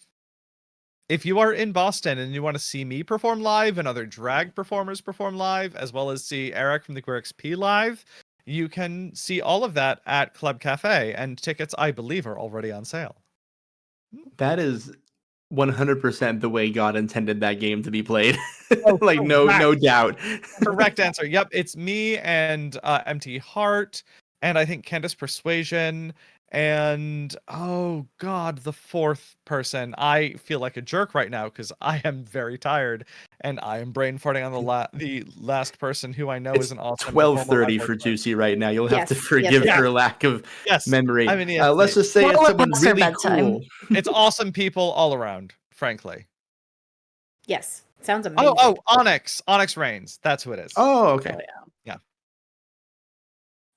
If you are in Boston and you want to see me perform live and other drag performers perform live, as well as see Eric from the Queer XP live, you can see all of that at Club Cafe, and tickets, I believe, are already on sale. That is 100% the way God intended that game to be played. Oh, Like, no correct. doubt. Correct answer. Yep, it's me and MT Heart, and I think Candace Persuasion, and oh god, the fourth person. I feel like a jerk right now because I am very tired, and I am brain farting on the last person who I know It's is an awesome 12:30 performer. for Juicy right now. You'll have Yes, to yes, forgive yes. her lack of Yes, memory. I mean, yes, Let's just say Well, it's someone it's her really bedtime. cool. it's awesome people all around. Frankly. Yes, sounds amazing. Oh, Onyx Reigns. That's who it is. Oh, okay. Oh, yeah. Yeah.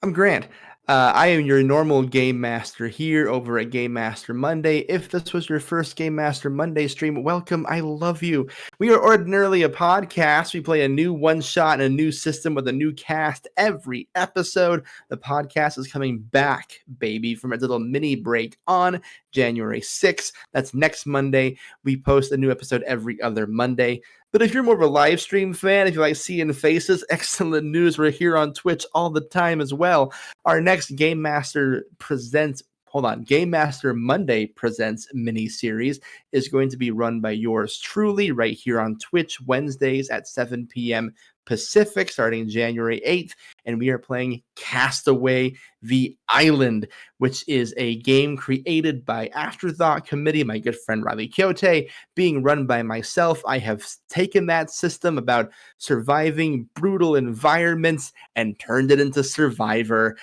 I'm Grant. I am your normal Game Master here over at Game Master Monday. If this was your first Game Master Monday stream, welcome. I love you. We are ordinarily a podcast. We play a new one-shot and a new system with a new cast every episode. The podcast is coming back, baby, from a little mini break on January 6th. That's next Monday. We post a new episode every other Monday. But if you're more of a live stream fan, if you like seeing faces, excellent news. We're here on Twitch all the time as well. Our next Game Master Game Master Monday Presents mini-series is going to be run by yours truly right here on Twitch Wednesdays at 7 p.m. Pacific starting January 8th. And we are playing Castaway the Island, which is a game created by Afterthought Committee, my good friend Riley Kyote, being run by myself. I have taken that system about surviving brutal environments and turned it into Survivor.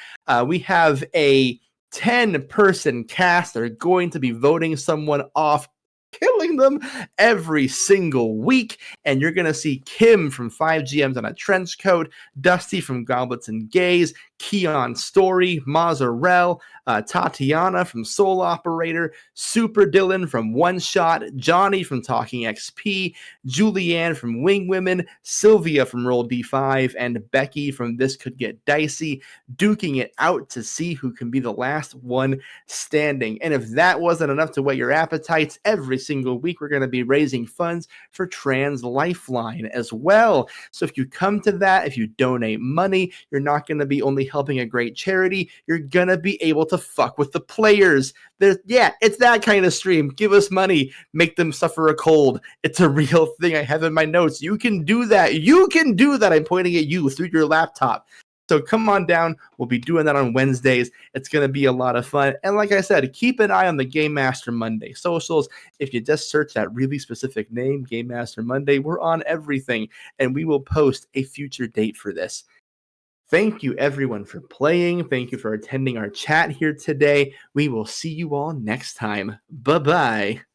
We have a 10-person cast. They're going to be voting someone off, killing them every single week. And you're going to see Kim from 5GMs on a Trench Coat, Dusty from Goblets and Gays, Keon Story, Mazzarell, Tatiana from Soul Operator, Super Dylan from One Shot, Johnny from Talking XP, Julianne from Wing Women, Sylvia from Roll D5, and Becky from This Could Get Dicey, duking it out to see who can be the last one standing. And if that wasn't enough to whet your appetites, every single week we're going to be raising funds for Trans Lifeline as well. So if you come to that, if you donate money, you're not going to be only helping a great charity, you're going to be able to fuck with the players. It's that kind of stream. Give us money, make them suffer a cold. It's a real thing I have in my notes. You can do that. I'm pointing at you through your laptop. So come on down. We'll be doing that on Wednesdays. It's going to be a lot of fun. And like I said, keep an eye on the Game Master Monday socials. If you just search that really specific name, Game Master Monday, we're on everything. And we will post a future date for this. Thank you, everyone, for playing. Thank you for attending our chat here today. We will see you all next time. Bye-bye.